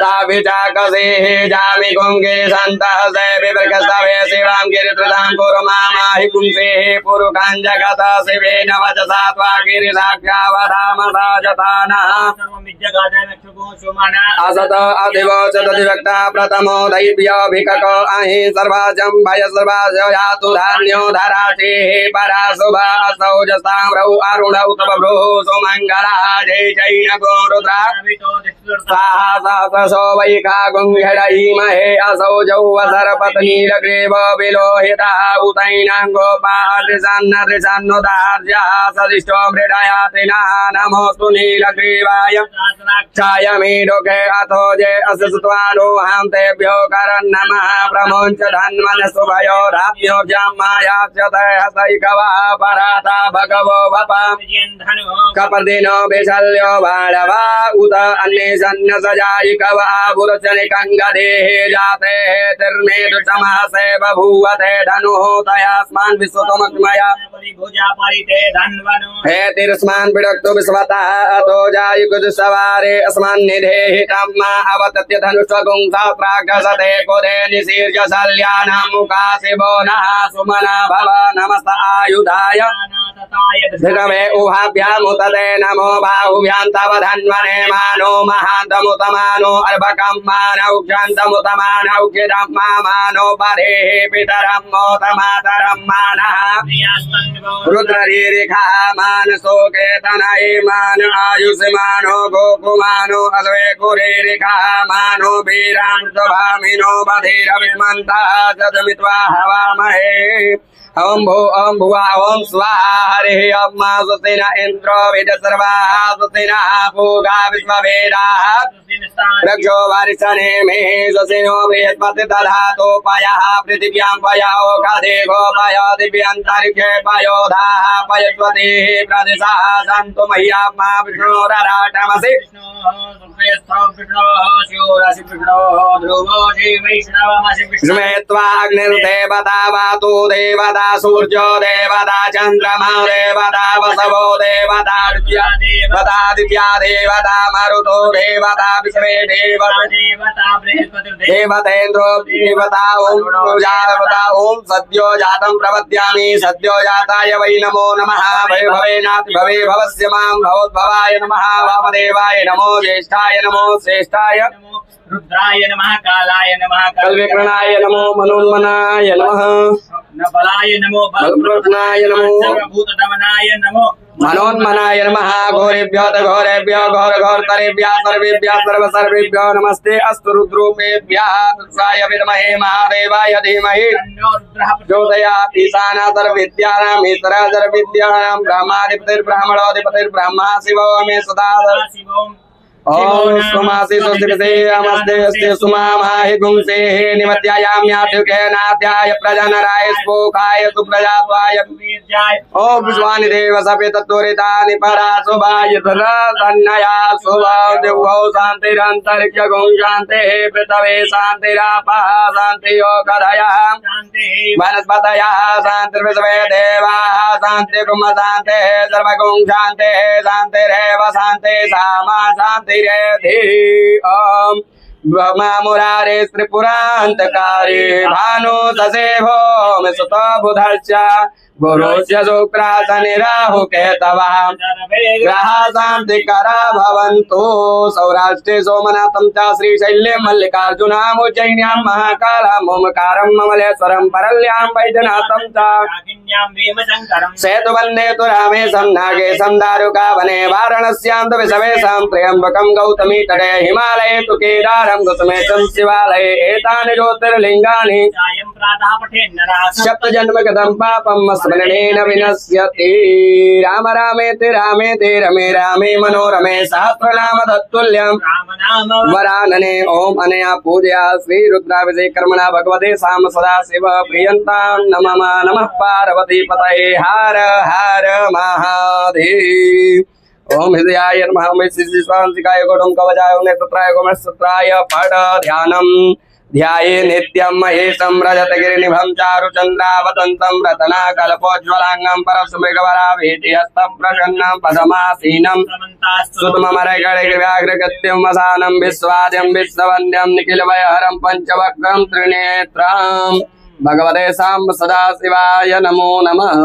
ताभिचाकसेः जामि गुङ्गिरिसन्तः विवृकस्तवे शिवां गिरित्रदां कुरुमामाहि पुंसेः पुरुकां जगत शिवेन वचसा त्वा गिरिसाख्यावधाम साजतानः असत अधिवोचदधिवक्ता प्रथमो दैव्योऽभिकको अहि सर्वाजं भय सर्वाजो यातु धान्यो धराशेः परा शुभा असौजस्ताम्रौ अरुणौ तव भ्रुः सुमङ्गलः जय जैनको रुद्रा स्वाहा सहस्रशो वैखा गुंहेडीमहे असौजौ वसरपत्नीलग्रीव विलोहितः उतैनाङ्गोपाहृषन्नृषन्नुदार्यः सदिष्टो मृडयातिनः नमोऽस्तु नीलग्रीवाय छायमीडुके अथो जे असुत्वानो हां तेभ्यो करन्नमः प्रमोञ्च धन्वन शुभयो रात्यो जामायाच्यते हसैकवः पराता भगवो वपाम् कपदिनो विशल्यो बाणवा उत अन्येषन्न सजायिकवः पुरुषनिकङ्गदेः जाते तिर्मेदुषमासे बभूवते धनुः तयास्मान् विश्वतमग्मया हे तिरस्मान् विडक्तु विश्वतः अतो जायुकुजुसवारे अस्मान् निधेहि तम्मा अवतत्य धनुष्वगुंसा प्रागसते कुदे निशीर्य शल्यानां मुखासिबो नः सुमना भव नमस्त आयुधाय धिगमे उभाभ्यामुतते नमो बाहुभ्यां तव धन्वने मानो महान्तमुतमानो अर्भकं मानौ क्षन्तमुतमानौ खिदं मानो परेः पितरं मोतमातरं मानः रुद्ररीरिखः मानसोकेतनये मान आयुष्मानो गोकुमानो अश्वे कुरीरिखः मानो वीरामृतभामिनो बधिरविमन्तः सदमित्वा हवामहे ओं भू ओं भुवा ओं स्वाहा हरिः ओं स्वस्तिन इन्द्रो विदसर्वाः स्वस्तिनः पूगा विश्ववेदाः रक्षो वारिसने मे स्वस्तिनो बृहस्पति दधातु पयः पृथिव्यां पयो गधे गोपयो दिव्यन्तरिक्षे पयोधाः पयस्वतीः प्रदिशः सन्तु मह्यं मा विष्णुरराटमसि मे त्वाग्निर्देवता वातु देवता सूर्यो देवता चन्द्रमा देवता वसवो देवता देवता दिव्या देवता मरुतो देवता विश्वे देवतेन्द्रो देवता ओं देवता ओं सद्यो जातं प्रपद्यामि सद्यो जाताय वै नमो नमः भवेनाति भवे भवस्य मां भवोद्भवाय नमः वामदेवाय नमो ज्येष्ठाय नमो श्रेष्ठाय रुद्राय नमः कालाय नमः कल्विक्रणाय नमो मनोन्मनाय नमः बलाय नमो बलप्रज्ञाय नमो सर्वभूतदमनाय नमो मनोन्मनाय नमः घोरेभ्यो घोरेभ्यो घोरघोरतरेभ्यः सर्वेभ्यः सर्वसर्वेभ्यो नमस्ते अस्तु रुद्रूपेभ्यः तत्साय विद्महे महादेवाय धीमहि ज्योतिषात् ईशानः सर्वविद्यानाम् ईश्वरः सर्वविद्यानां ब्रह्माधिपतिर्ब्रह्मणोऽधिपतिर्ब्रह्मा शिवो मे सदा ओम सुमासि सुस्थिते अमस्ते अस्ते सुमामाहि गुंसे निमत्यायाम्यात्युके नात्याय प्रजनराय स्पोकाय सुप्रजात्वाय ओम विश्वानि देव सपे तत्त्वरितानि परासुभाय तन्नया सुभाव देवौ शान्तिरन्तरिक्ष गुं शान्तिः पृथ्वी शान्तिरापः शान्तियोगधयः वनस्पतयः शान्तिर्विश्वे देवाः शान्तिर्ब्रह्म शान्तिः सर्वगुं शान्तिः शान्तिरेव शान्तिः सामा शान्तिरेधि ॐ ब्रह्मा मुरारे त्रिपुरान्तकारे भानु दशेभो सुत बुधश्च गुरुश्च शुक्राशनि राहु केतवः ग्रहा शान्तिकरा भवन्तु सौराष्ट्रे सोमनाथं च श्रीशैल्यं मल्लिकार्जुनम् उज्जयिन्यां महाकालम् ओंकारं ममलेश्वरं परल्यां वैद्यनाथं च सेतुवन्दे तु रामेशं नागेशं दारुकावने वाराणस्यां तु विषवेशं त्र्यम्बकं गौतमी तटे हिमालये तु केदारं कुसुमेशं शिवालये एतानि ज्योतिर्लिङ्गानि सप्तजन्मगतं पापं स्मरणेन विनश्यति राम रामेति रामेति रमे रामे मनोरमे सहस्रनाम तत्तुल्यं वरानने ओम अनया पूजया श्री रुद्राभिषेक कर्मणा भगवते साम सदा शिव प्रियंतां नमः नमः पार्वती पतये हर हर महादेव ओम हृदयाय नमः ओम श्रीशांतिकाय गौतम कवचाय ओम नेत्रत्राय गोमस्तत्राय फट ध्यानम् ध्याये नित्यं महेशं रजतगिरिनिभं चारुचन्द्रावतन्तं रत्नाकल्पोज्ज्वलाङ्गं परशुमृगवराभीति हस्तं प्रसन्नं पदमासीनं सुतममरगणव्याघ्रगत्यं वसानं विश्वाद्यं विश्ववन्द्यं निखिलभयहरं पञ्चवक्त्रं त्रिनेत्रं भगवते साम्ब सदाशिवाय नमो नमः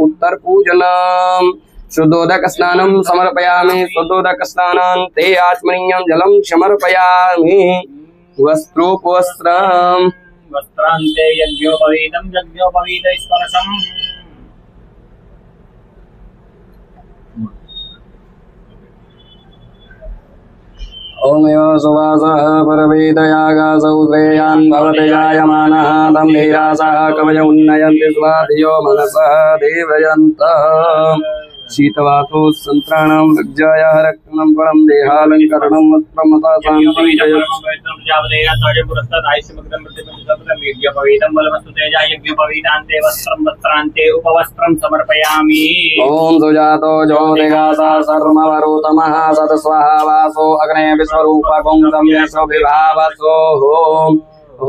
उत्तरपूजनम् शुद्धोदक स्नानं समर्पयामि शुद्धोदक स्नानान्ते आचमनीयं जलं समर्पयामि वस्त्रोपवस्त्रम् वस्त्रान्ते यज्ञोपवीतं यज्ञोपवीत स्पर्शम् ओमेव सुवासः परवेदयागासौ श्रेयान् भवति जायमानः तं धीरासः कवय उन्नयन्ति स्वाधियो मनसः देवयन्तः शीतवातो संत्राणां लज्जायाः रक्षणं परं देहालङ्करणं वस्त्रमता समर्पयामि ओम सुजातो ज्योतिगासा सर्ववरुतमः सतस्वः वासो अग्ने विश्वरूपगुं सम्यक् विभावसो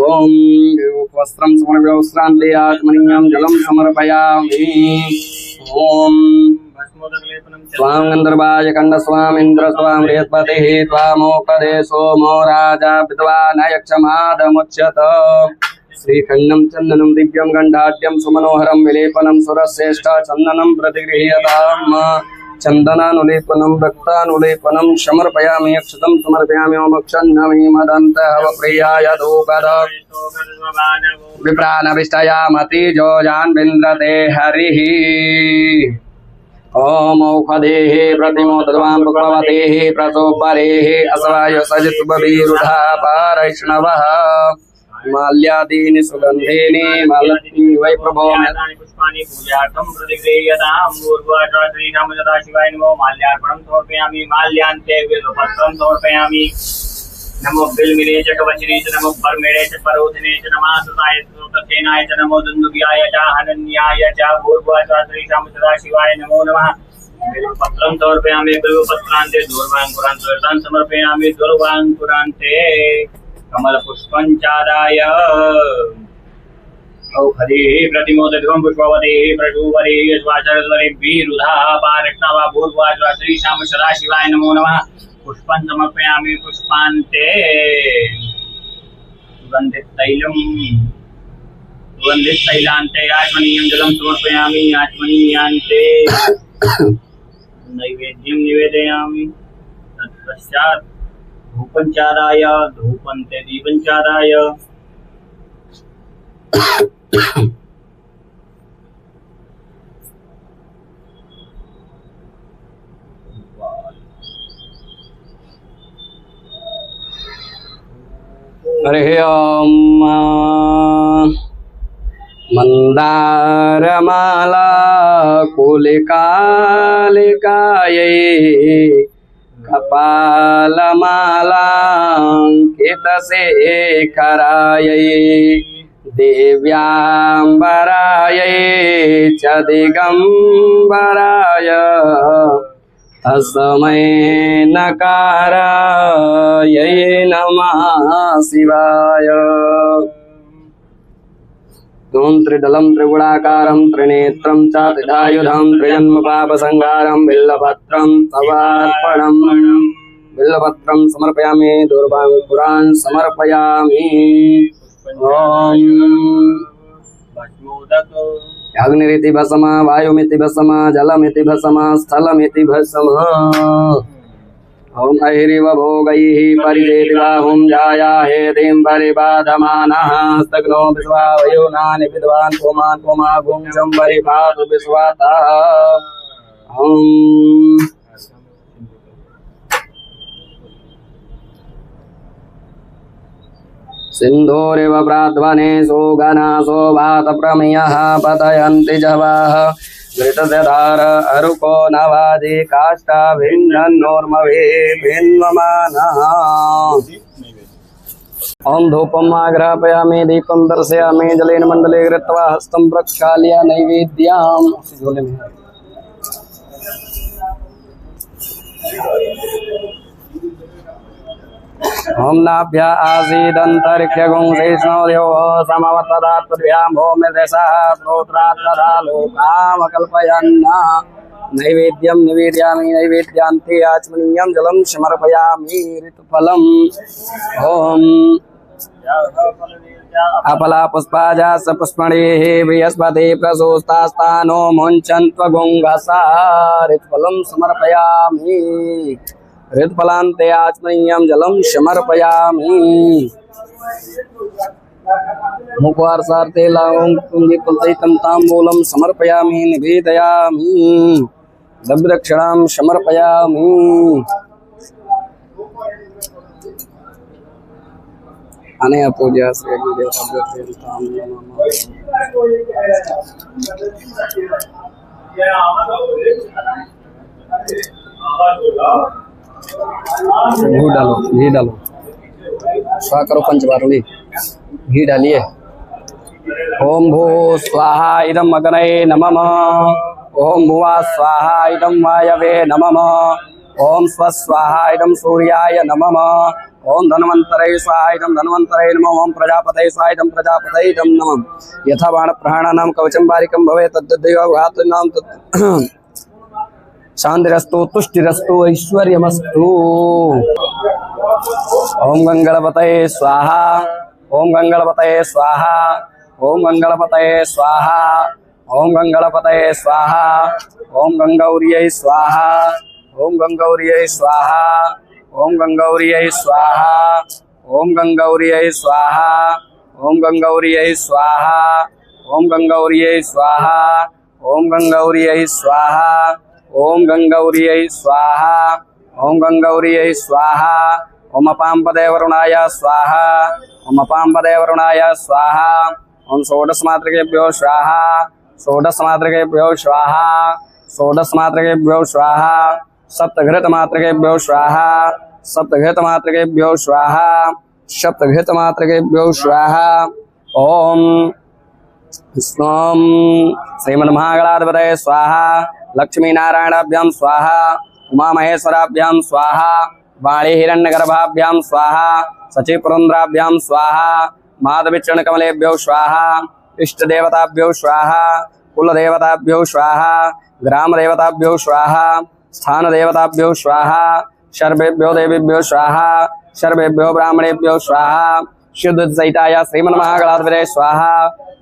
ओम वस्त्रं समर्पयामि वस्त्रान्ते आत्मनीयं जलं समर्पयामि ओम स्वां गन्धर्वाय खण्डस्वामिन्द्र स्वां बृहस्पतिः त्वामोपदे सोमो राजा विद्वान् यक्षमादमुच्यत श्रीखण्डं चन्दनं दिव्यं गण्डाढ्यं सुमनोहरं विलेपनं सुरश्रेष्ठ चन्दनं प्रतिगृह्यताम् चन्दनानुलेपनं रक्तानुलेपनं समर्पयामि अक्षतं समर्पयामि ओमक्षन्नमि मदन्तः प्रियाय धूपद विप्रानविष्टयामति जोजान्विन्द्रते हरिः ओम औषधेः प्रतिमोदवान् पुष्पवतेः प्रसोपरेः असवाय सजितुबवीरुधा पारैष्णवः माल्यादीनि सुगन्धेनि मालतीनि वै प्रभो पुष्पाणि पूजार्थं प्रतिगृह्यतां पूर्वाचा श्रीराम सदाशिवाय नमो माल्यार्पणं समर्पयामि माल्यान्ते बिल्वपत्रं समर्पयामि नमो बिल्मिने च कवचिने च नमो परमेणे च परोधिने च नमः सुताय सुतसेनाय च नमो दुन्दुभ्याय च हनन्याय च पूर्वाचा श्रीराम सदाशिवाय नमो नमः बिल्वपत्रं समर्पयामि बिल्वपत्रान्ते दूर्वाङ्कुरान् समर्पयामि दूर्वाङ्कुरान्ते कमलपुष्पं चादाय औषधेः प्रतिमोदध्वं पुष्पवतेः प्रचुवरेः स्वाचरद्वरेभिः रुधा पारष्णवा भूर्वाचा श्रीशाम सदाशिवाय नमो नमः पुष्पं समर्पयामि पुष्पान्ते सुगन्धित तैलान्ते आचमनीयं जलं समर्पयामि आचमनीयान्ते नैवेद्यं निवेदयामि तत्पश्चात् धूपञ्चाराय धूपन्ते दीपञ्चाराय हरिः ओम मन्दारमाला कुलिकालिकायै कपालमालाङ्कितशेखरायै दिव्याम्बरायै च दिगम्बराय तस्मै नकारायै नमः शिवाय। ॐ त्रिदलं त्रिगुणाकारं त्रिनेत्रं च त्रिधायुधं त्रिजन्म पापसंहारं बिल्वपत्रं तवार्पणम् बिल्वपत्रं समर्पयामि दूर्वां पुरान् समर्पयामि। ॐ अग्निरिति भस्म वायुमिति भस्म जलमिति भस्म स्थलमिति भस्म। ओम ऐरिव भोगैः परिदेवाहुं जायाहेतिं परिबाधमानः स्तग्नो विश्वा वयोनानि विद्वान् पुमान् पुमागुं संवरिपातु विश्वातः। ॐ सिन्धोरिव प्राध्वनेषु गणासो वातप्रमेयः पतयन्ति जवाः घृतधार अरुको नवादि काष्ठा भिन्नोर्मवे भिन्वमानः। ओम धूपम् आग्रापयामि दीपं दर्शयामि जलेन मण्डले कृत्वा हस्तं प्रक्षाल्य नैवेद्यम्। ओम नाभ्या आसीदन्तरिक्षगुं शेषणोऽध्योः समवर्तदात्पद्भ्यां भौमिर्दशः श्रोत्रात् तदा लोकामकल्पयन् नैवेद्यं निवेदयामि नैवेद्यान्ते आचमनीयं जलं समर्पयामि ऋतुफलम्। ओम अपला पुष्पाजा पुष्पणेः बृहस्पति प्रसोस्तास्तानो मुञ्चन्त्वगुङ्गसा ऋतुफलं समर्पयामि ऋतुफलान्ते आचमनीयं जलं समर्पयामि। मुखवारसार्थे लावं पुंजीपुलसहितं ताम्बूलं समर्पयामि निवेदयामि द्रव्यदक्षिणां समर्पयामि। अनया पूजा श्री घी डालो स्वाहा करो पंचबारुणी घी डालिए। ओम भू स्वाहा इदं अग्नये नमः। ओम भुवा स्वाहा इदं वायवे नमः। ओम स्वस्वाहा इदं सूर्याय नमः। ओम धन्वन्तरे स्वाहा इदं धन्वन्तरे नमः। ओम प्रजापतये स्वाहा इदं प्रजापतये नमः। यथा बाणप्रहाणानां कवचं बारिकं भवेत् तद्देव घातॄणां शांतिरस्तु तुष्टिरस्तु ऐश्वर्यमस्तु। ओम गंगणपतये स्वाहा ओम गंगणपतये स्वाहा ओम गंगणपतये स्वाहा ओम गंगणपतये स्वाहा ओम गंगौर्यै स्वाहा ओम गंगौर्यै स्वाहा ओम गंगौर्यै स्वाहा ओम गंगौर्यै स्वाहा ओम गंगौर्यै स्वाहा ओम गंगौर्यै स्वाहा ओम गंगौर्यै स्वाहा ओम गंगौर्यै स्वाहा ओम गंगौर्यै स्वाहा ओम अपाम्पदे वरुणाय स्वाहा ओम अपाम्पदे वरुणाय स्वाहा ओम षोडशमातृकेभ्यो स्वाहा षोडशमातृकेभ्यो स्वाहा षोडशमातृकेभ्यो स्वाहा सप्तघृतमातृकेभ्यो स्वाहा सप्तघृतमातृकेभ्यो स्वाहा सप्तघृतमातृकेभ्यो स्वाहा। ओम श्रीमन्महागणाधिपतये स्वाहा लक्ष्मी नारायणाभ्यां स्वाहा उमा महेश्वराभ्यां स्वाहा वाणी हिरण्यगर्भाभ्यां स्वाहा सचिपुरन्द्राभ्यां स्वाहा माधविचरणकमलेभ्यो स्वाहा इष्टदेवताभ्यो स्वाहा कुलदेवताभ्यो स्वाहा ग्रामदेवताभ्यो स्वाहा स्थानदेवताभ्यो स्वाहा सर्वेभ्यो देवीभ्यो स्वाहा सर्वेभ्यो ब्राह्मणेभ्यो स्वाहा शुद्धसहिताय श्रीमन्महागणाधिपतये स्वाहा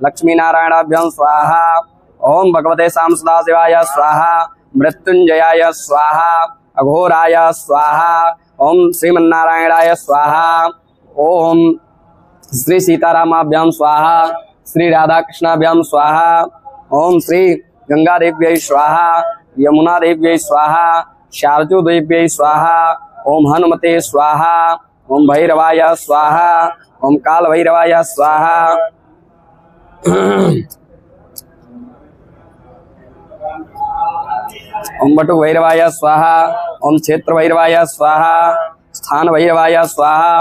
लक्ष्मीनारायणाभ्यां स्वाहा। ओम भगवते साम सदाशिवाय स्वाहा मृत्युंजयाय स्वाहा अघोराय स्वाहा ओम श्रीमन्नारायणाय स्वाहा। ओम श्री सीतारामाभ्यां स्वाहा श्री राधाकृष्णाभ्यां स्वाहा ओम श्री गंगादेव्यै स्वाहा यमुनादेव्यै स्वाहा शारजोदेव्यै स्वाहा ओम हनुमते स्वाहा ओम भैरवाय स्वाहा ओम काल भैरवाय स्वाहा। ओम बटुक भैरवाय स्वाहा ओम क्षेत्र भैरवाय स्वाहा, स्थान भैरवाय स्वाहा,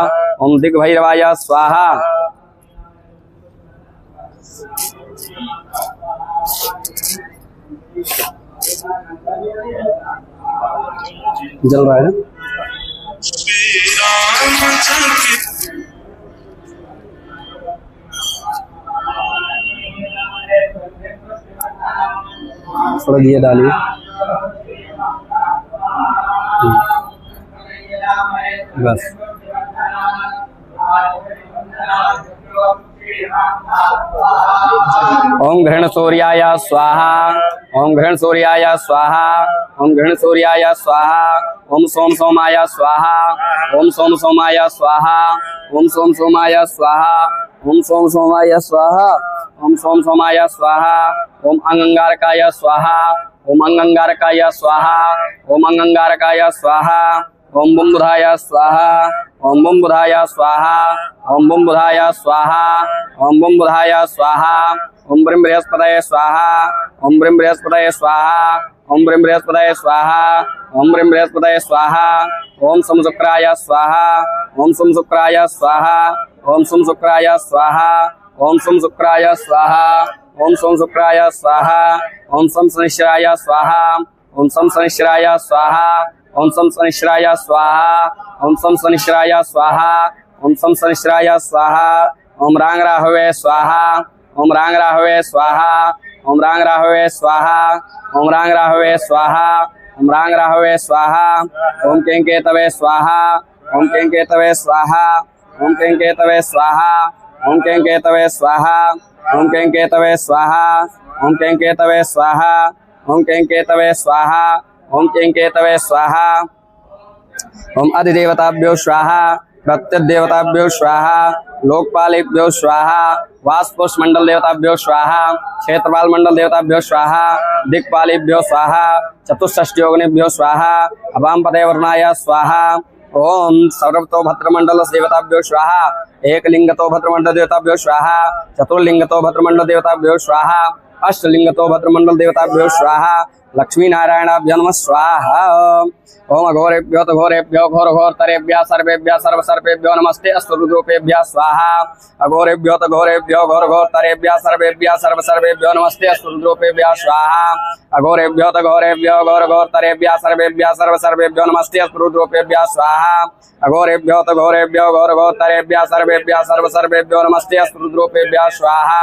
ओम दिग् भैरवाय स्वाहा। जल रहा है ना? थोड़ा घी डालिए। बस ओम घृण सूर्याय स्वाहा, ओम घृण सूर्याय स्वाहा, ओम घृण सूर्याय स्वाहा, ओम सोम सोमाय स्वाहा, ओम सोम सोमाय स्वाहा, ओम सोम सोमाय स्वाहा, ओम सोम सोमाय स्वाहा, ओम सोम सोमाय स्वाहा, ओम अंगारकाय स्वाहा, ओम अंगारकाय स्वाहा, ओम अंगारकाय स्वाहा, ओम बुम बुधाय स्वाहा, ओम बुम बुधाय स्वाहा, ओम बुम बुधाय स्वाहा, ओम बुम बुधाय स्वाहा, ओम ब्रह्म बृहस्पतये स्वाहा, ओम ब्रह्म बृहस्पतये स्वाहा, ओम ब्रह्म बृहस्पतये स्वाहा, ओम ब्रह्म बृहस्पतये स्वाहा, ओम सम शुक्राय स्वाहा, ओम सम शुक्राय स्वाहा, ओम सम शुक्राय स्वाहा, ओम सम शुक्राय स्वाहा, ओम सम शुक्राय स्वाहा, ओम सम शनिश्चराय स्वाहा, ओम सम शनिश्चराय स्वाहा, ओम सम शनिश्चराय स्वाहा, ओम सम शनिश्चराय स्वाहा, ओम सम शनिश्चराय स्वाहा, ओम रांग राहवे स्वाहा, ओम रांग राहवे स्वाहा, ओम रांग राहवे स्वाहा, ओम रांग राहवे स्वाहा, ओम रांग राहवे स्वाहा, ओम केंकेतवे स्वाहा, ओम केंकेतवे स्वाहा, ओम केंकेतवे स्वाहा, ओम केंकेतवे स्वाहा, ओम केंकेतवे स्वाहा, ओम केंकेतवे स्वाहा, ओम केंकेतवे स्वाहा, ओम केंकेतवे स्वाहा, ओम अधिदेवताभ्यो स्वाहा, प्रत्यदेवताभ्यो स्वाहा, लोकपालेभ्यो स्वाहा, वासपुष मंडल देवताभ्यो स्वाहा, क्षेत्रपाल मंडल देवताभ्यो स्वाहा, दिक्पालेभ्यो स्वाहा, चतुष्षष्टियोगिनेभ्यो स्वाहा, अवाम पदे वर्णाय स्वाहा। ओम सर्वतो भद्रमंडल देवताभ्यो स्वाहा, एकलिंगतो भद्रमंडल देवताभ्यो स्वाहा, चतुर्लिंगतो भद्रमंडल देवताभ्यो स्वाहा, अष्टलिंगतो भद्रमंडल देवताभ्यो स्वाहा, लक्ष्मी नारायणाभ्यो नमः स्वाहा। ओम अघोरेभ्यो तो घोरेभ्यो घोर घोरतरेभ्यः सर्वेभ्यः सर्वसर्पेभ्यो नमस्ते अस्तुरुद्रोपेभ्यः स्वाहा। अघोरेभ्यो तो घोरेभ्यो घोर घोरतरेभ्यः सर्वेभ्यः सर्वसर्पेभ्यो नमस्ते अस्तुरुद्रोपेभ्यः स्वाहा। अघोरेभ्यो तो घोरेभ्यो घोर घोरतरेभ्यः सर्वेभ्यः सर्वसर्पेभ्यो नमस्ते अस्तुरुद्रोपेभ्यः स्वाहा। अघोरेभ्यो तो घोरेभ्यो घोर घोरतरेभ्यः सर्वेभ्यः सर्वसर्पेभ्यो नमस्ते अस्तुरुद्रोपेभ्यः स्वाहा।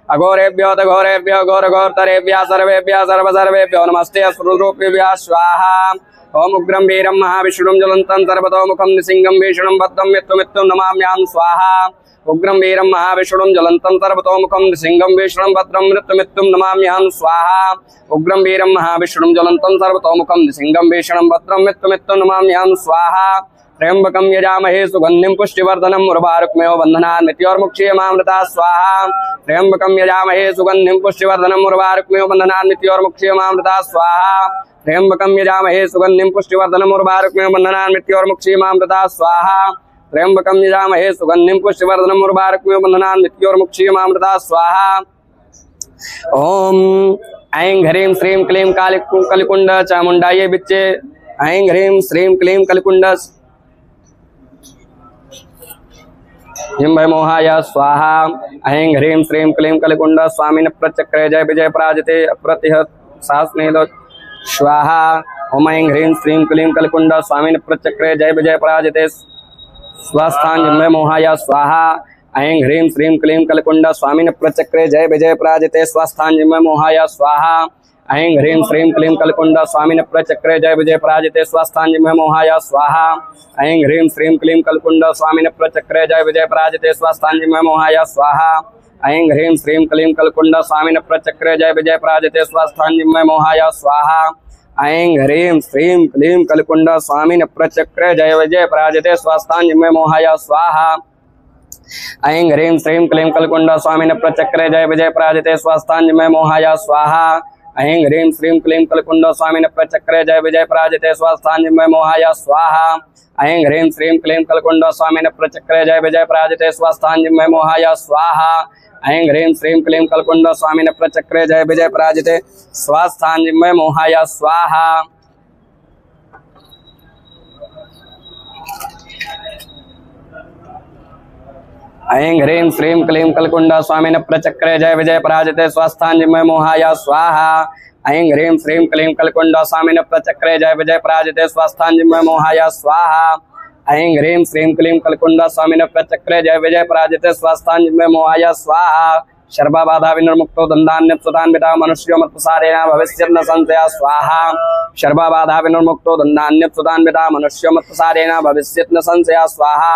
अघोरेभ्यो तो घोरेभ्यो घोर घोरतरेभ्यः सर्वेभ्यः सर्वसर्पेभ्यो नमस्ते अस्तुरुद्रोपेभ्यः स्वाहा। ओम उग्रं वीरं महाविष्णुं ज्वलन्तं सर्वतोमुखं निसिंहं भीषणं भद्रं मृत्युमित्युं नमाम्यां स्वाहा। उग्रं वीरं महाविष्णुं ज्वलन्तं सर्वतोमुखं निसिंहं भीषणं भद्रं मृत्युमित्युं नमाम्यां स्वाहा। उग्रं वीरं महाविष्णुं ज्वलन्तं सर्वतोमुखं निसिंहं भीषणं भद्रं मृत्युमित्युं नमाम्यां स्वाहा। त्र्यंबकं यजामहे सुगन्धिं पुष्टिवर्धनम् उर्वारुकमेव बन्धनान् मृत्योर्मुक्षीयमामृता स्वाहा। त्र्यंबकं यजामहे सुगन्धिं पुष्टिवर्धनम् उर्वारुकमेव बन्धनान् मृत्योर्मुक्षीयमामृता स्वाहा। त्र्यंबकं यजामहे सुगन्धिं पुष्टिवर्धनम् उर्वारुकमेव बन्धनान् मृत्योर्मुक्षीयमामृता स्वाहा। त्र्यंबकं यजामहे सुगन्धिं पुष्टिवर्धनम् उर्वारुकमेव बन्धनान् मृत्योर्मुक्षीयमामृता स्वाहा। ओम ऐं ह्रीं श्रीं क्लीं कलिकुंड चामुंडायै बिच्चे। ऐं ह्रीं श्रीं क्लीं कलिकुंड हिंभय मोहाय स्वाहा। ऐं ह्रीं श्रीं क्लीं कलिकुंड स्वामिन प्रचक्रे जय विजय पराजिते अप्रतिहत साहस्नेद स्वाहा। ओम ऐं ह्रीं श्रीं क्लीं कलिकुंड स्वामिन प्रचक्रे जय विजय पराजिते स्वस्थान हिंभय मोहाय स्वाहा। ऐं ह्रीं श्रीं क्लीं कलिकुंड स्वामिन प्रचक्रे जय विजय पराजिते स्वस्थान हिंभय मोहाय स्वाहा। ऐं ह्रीं श्रीं क्लीं कलिकुंड स्वामिन प्रचक्रे जय विजय पराजिते स्वस्थान हिंभय मोहाय स्वाहा। ऐं ह्रीं श्रीं क्लीं कलिकुंड स्वामिन प्रचक्रे जय विजय पराजिते स्वस्थान हिंभय मोहाय स्वाहा। ऐं ह्रीं श्रीं क्लीं कलिकुंड स्वामिन प्रचक्रे जय विजय पराजिते स्वस्थान हिंभय मोहाय स्वाहा। ऐं ह्रीं श्रीं क्लीं कलिकुंड स्वामिन प्रचक्रे जय विजय पराजिते स्वस्थान हिंभय मोहाय स्वाहा। ऐं ह्रीं श्रीं क्लीं कलिकुंड स्वामिन प्रचक्रे जय विजय पराजिते स्वस्थान हिंभय मोहाय स्वाहा। ऐं ह्रीं श्रीं क्लीं कलिकुंड स्वामिन प्रचक्रे जय विजय पराजिते स्वस्थान हिंभय मोहाय स्वाहा। ऐं ह्रीं श्रीं क्लीं कलिकुंड स्वामिन प्रचक्रे जय विजय पराजिते स्वस्थान हिंभय मोहाय स्वाहा। ऐं ह्रीं श्रीं क्लीं कलिकुंड स्वामिन प्रचक्रे जय विजय पराजिते स्वस्थान हिंभय मोहाय स्वाहा। ऐं ह्रीं श्रीं क्लीं कलकुंड स्वामिन प्रचक्रे जय विजय पराजिते स्वस्थान्जिमय मोहाय स्वाहा। ऐं ह्रीं श्रीं क्लीं कलकुंड स्वामिन प्रचक्रे जय विजय पराजिते स्वस्थान्जिमय मोहाय स्वाहा। ऐं ह्रीं श्रीं क्लीं कलकुंड स्वामिन प्रचक्रे जय विजय पराजिते स्वस्थान्जिमय मोहाय स्वाहा। सर्वबाधा विनिर्मुक्तो दण्डान्यप्सुतान्विता मनुष्यो मत्प्रसादेन भविष्यन्न संशयः स्वाहा। सर्वबाधा विनिर्मुक्तो दण्डान्यप्सुतान्विता मनुष्यो मत्प्रसादेन भविष्यन्न संशयः स्वाहा।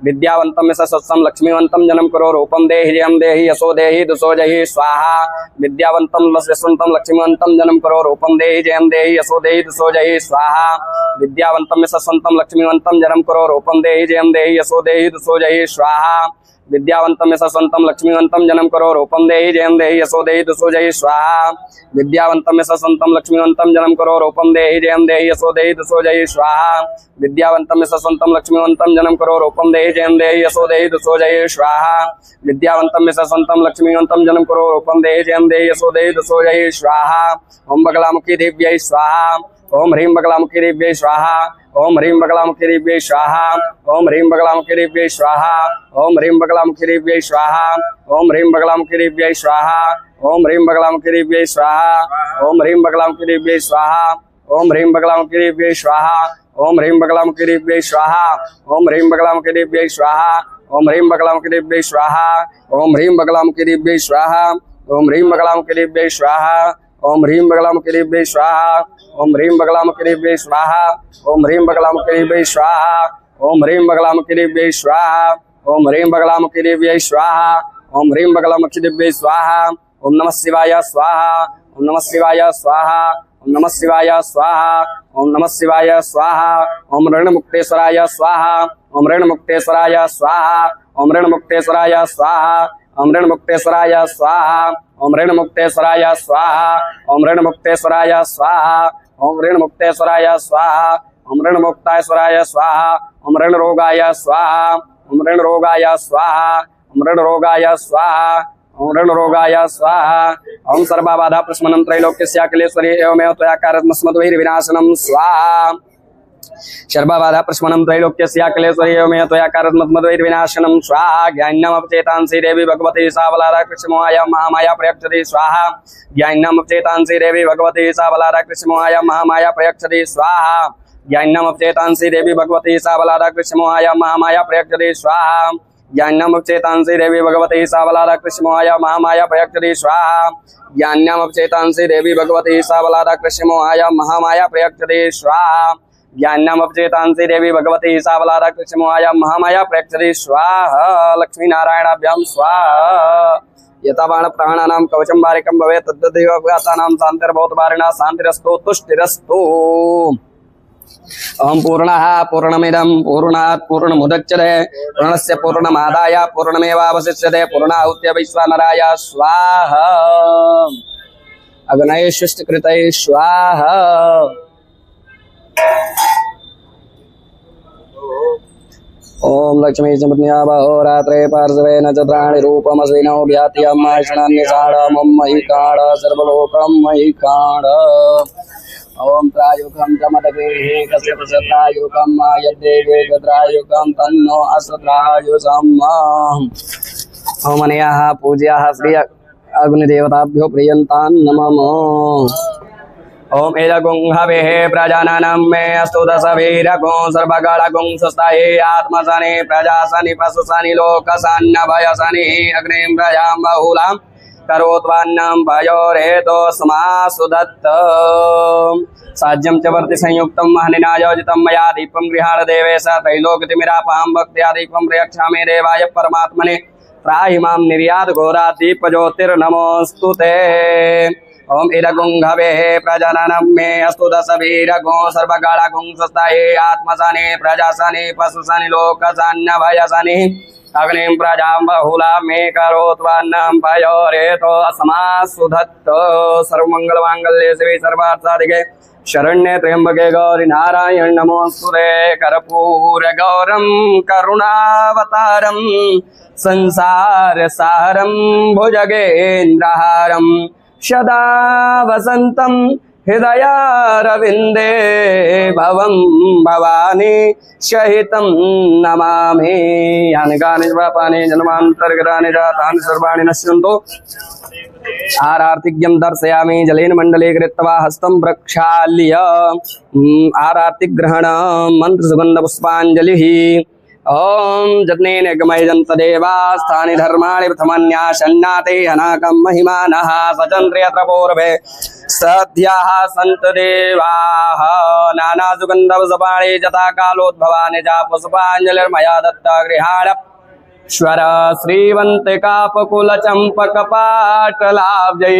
विद्यावंतम सत्सम लक्ष्मीवंतम जन्म करो रूपम देहि जयम देहि यशो देहि दुसो जहि स्वाहा। विद्यावंतम यशवंतम लक्ष्मीवंतम जन्म करो रूपम देहि जयम देहि यशो देहि दुसो जहि स्वाहा। विद्यावंतम सत्संतम लक्ष्मीवंतम जन्म करो रूपम देहि जयम देहि यशो देहि दुसो जहि स्वाहा। विद्यावंतम सत्संतम लक्ष्मीवंतम जन्म करो रूपम देहि जयम देहि यशो देहि दुसो जहि स्वाहा। विद्यावंतम सत्संतम लक्ष्मीवंतम जन्म करो रूपम देहि जयम देहि यशो देहि दुसो जहि स्वाहा। विद्यावंतम सत्संतम लक्ष्मीवंतम जन्म करो रूपम देहि जयम देहि यशो देहि दुसो जहि स्वाहा। विद्यावंतम सत्संतम लक्ष्मीवंतम जन्म करो रूपम देहि जयम देहि यशो देहि दुसो जहि स्वाहा। ओम बगलामुखी देव्यै स्वाहा। ओम ह्रीं बगलामुखी देव्यै स्वाहा। ओम ह्रीं बगलामुखी देव्यै स्वाहा। ओम ह्रीं बगलामुखी देव्यै स्वाहा। ओम ह्रीं बगलामुखी देव्यै स्वाहा। ओम ह्रीं बगलामुखी देव्यै स्वाहा। ओम ह्रीं बगलामुखी देव्यै स्वाहा। ओम ह्रीं बगलामुखी देव्यै स्वाहा। ओम ह्रीं बगलामुखी देव्यै स्वाहा। ओम ह्रीं बगलामुखी देव्यै स्वाहा। ओम ह्रीं बगलामुखी देव्यै स्वाहा। ओम ह्रीं बगलामुखी देव्यै स्वाहा। ओम ह्रीं बगलामुखी देव्यै स्वाहा। ओम ह्रीं बगलामुखी देव्यै स्वाहा। ओम ह्रीं बगलामुखी देव्यै स्वाहा। ओम ह्रीं बगलामुखी देव्यै स्वाहा। ओम ह्रीं बगलामुखी देव्यै स्वाहा। ओम ह्रीं बगलामुखी देव्यै स्वाहा। ओम ह्रीं बगलामुखी देव्यै स्वाहा। ओम ह्रीं बगलामुखी देव्यै स्वाहा। ओम नमः शिवाय स्वाहा। ओम नमः शिवाय स्वाहा। ओम नमः शिवाय स्वाहा। ओम नमः शिवाय स्वाहा। ओम ऋणमुक्तेश्वराय स्वाहा। ओम ऋणमुक्तेश्वराय स्वाहा। ओम ऋणमुक्तेश्वराय स्वाहा। ओम ऋणमुक्तेश्वराय स्वाहा। ओम ऋणमुक्तेश्वराय स्वाहा। ओम ऋणमुक्तेश्वराय स्वाहा। ओम ऋणमुक्तेश्वराय स्वाहा। ओम ऋणमुक्तेश्वराय स्वाहा। ओम ऋणरोगाय स्वाहा। ओम ऋणरोगाय स्वाहा। ओम ऋणरोगाय स्वाहा। ओम ऋणरोगाय स्वाहा। ओम सर्वबाधा प्रशमनं त्रैलोक्यस्याखिलेश्वरी एवमेव त्वया कारत्मस्मद्वैर्विनाशनं स्वाहा। सर्वबाधा प्रशमनं त्रैलोक्यस्याखिलेश्वरी एवमेव त्वया कारत्मस्मद्वैर्विनाशनं स्वाहा। ज्ञानिनामपचेतांसि देवी भगवती सा बलादा कृष्णमोहाय महामाया प्रयच्छति स्वाहा। ज्ञानिनामपचेतांसि देवी भगवती सा बलादा कृष्णमोहाय महामाया प्रयच्छति स्वाहा। ज्ञानिनामपचेतांसि देवी भगवती सा बलादा कृष्णमोहाय महामाया प्रयच्छति स्वाहा। ज्ञानिनामपचेतांसि देवी भगवती सा बलादा कृष्णमोहाय महामाया प्रयच्छति स्वाहा। ज्ञानिनामपचेतांसि देवी भगवती सा बलादा कृष्णमोहाय महामाया प्रयच्छति स्वाहा। ज्ञानिनामपचेतांसि देवी भगवती सा बलादा कृष्णमोहाय महामाया प्रयच्छति स्वाहा। लक्ष्मी नारायणाभ्यां स्वाहा। यथावाण प्राणानां कवचं बारिकं भवेत् तद्देव व्यासानां शान्तिर्भवतु वारिणा शान्तिरस्तु तुष्टिरस्तु। ओम पूर्णः पूर्णमिदं पूर्णात् पूर्णमुदच्यते पूर्णस्य पूर्णमादाय पूर्णमेवावशिष्यते पूर्णाहुत्य वैश्वानराय स्वाहा। अग्नये सृष्टिकृतये स्वाहा। ओम लक्ष्मी समृद्ध्या बहोरात्रे पार्श्वेन चत्राणि रूपमस्विनौ व्यात्यमाशणान्यषाढ मयि काढ सर्वलोकं मयि काढ। ओम त्रायुकं चमदगेः कस्य प्रसत्रायुकं यद्देवे गत्रायुकं तन्नो अस्त्रायुषम्। ओम अनयाः पूज्याः श्री अग्निदेवताभ्यो प्रियन्तां नमः। ओम एदगुं हवेः प्रजानानां मे अस्तु दशवीरगुं सर्वगणगुं सुस्ताये आत्मसनि प्रजासनि पशुसनि लोकसन्न भयसनि अग्निं प्रजां बहुलां करोत्वान्नं भयोरेतो समासु दत्त। साज्यं च वर्ति संयुक्तं महनिना योजितं मया दीपं गृहाण देवेश त्रैलोक्यतिमिरापहं भक्त्या दीपं प्रयच्छामि देवाय परमात्मने त्राहि मां निर्यात घोरा दीप ज्योतिर्नमोऽस्तु ते। ओम इदगुं हवेः प्रजानानां मे अस्तु दशवीरगुं सर्वगणगुं सुस्ताये आत्मसनि प्रजासनि पशुसनि लोकसन्न भयसनि अग्निं प्रजां बहुलां मे करोत्वान्नं भयोरेतो समासु दत्त। सर्वमङ्गलमाङ्गल्ये शिवे सर्वार्थसाधिके शरण्ये त्र्यम्बके गौरि नारायण नमोऽस्तुते। कर्पूरगौरं करुणावतारं संसारसारं भुजगेन्द्रहारं सदा वसन्तं हृदयारविन्दे भवं भवानी सहितं नमामि। यानि कानि च पापानि जन्मान्तर्गतानि जातानि सर्वाणि नश्यन्तु। आरार्तिक्यं दर्शयामि जलेन मण्डले कृत्वा हस्तं प्रक्षाल्य आरार्तिग्रहण मन्त्रसुगन्धपुष्पाञ्जलिः। ओम जत्नेन गमयजन्त देवास्थानि धर्माणि प्रथमन्यासन्नाते अनाकं महिमानः सचन्द्रयत्र पूर्वे सद्यः सन्त देवाः नानासुगन्धपुष्पाणि यथा कालोद्भवानि च पुष्पाञ्जलिर्मया दत्ता गृहाणश्वर श्रीवन्तिकापकुलचम्पकपाटलाब्जै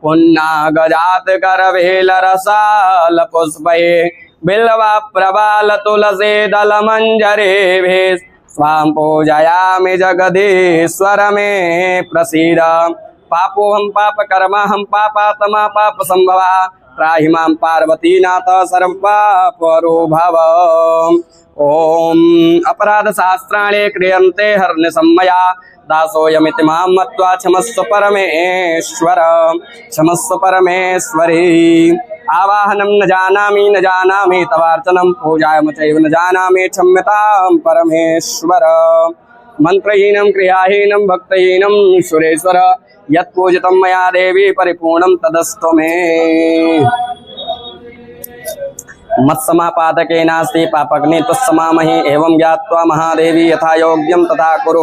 पुन्नागजातकरवेलरसालपुष्पै बिल्वा प्रबाल तुलसी दल मंजरे स्वां पूजयामि जगदीश्वर मे प्रसीद। पापोऽहं पापकर्माहं पापात्मा पाप संभवा त्राहि मां पार्वतीनाथ सर्वपापरो भव। ओम अपराध शास्त्राणि क्रियन्ते हर्निशम्मया दासोऽयमिति मां मत्वा क्षमस्व परमेश्वर क्षमस्व परमेश्वरी। आवाहनं न जानामि तवार्चनं पूजायाम चैव न जानामि क्षम्यतां परमेश्वर। मंत्रहीनं क्रियाहीनं भक्तहीनं सुरेश्वर यत्पूजितं मया देवी परिपूर्णं तदस्तु मे। मत्समापादके नास्ति पापग्नि तुस्समामहि एवं ज्ञात्वा महादेवी यथा योग्यं तथा कुरु।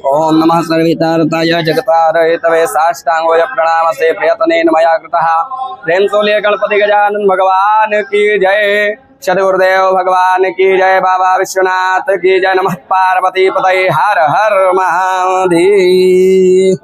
ओम नमः सर्वहितार्थाय जगतारहितवे साष्टांगोय प्रणामसे प्रयत्नेन मया कृतः। प्रेम सोले गणपति गजानन भगवान की जय। सद्गुरुदेव भगवान की जय। बाबा विश्वनाथ की जय। नमः पार्वती पतये हर हर महादेव।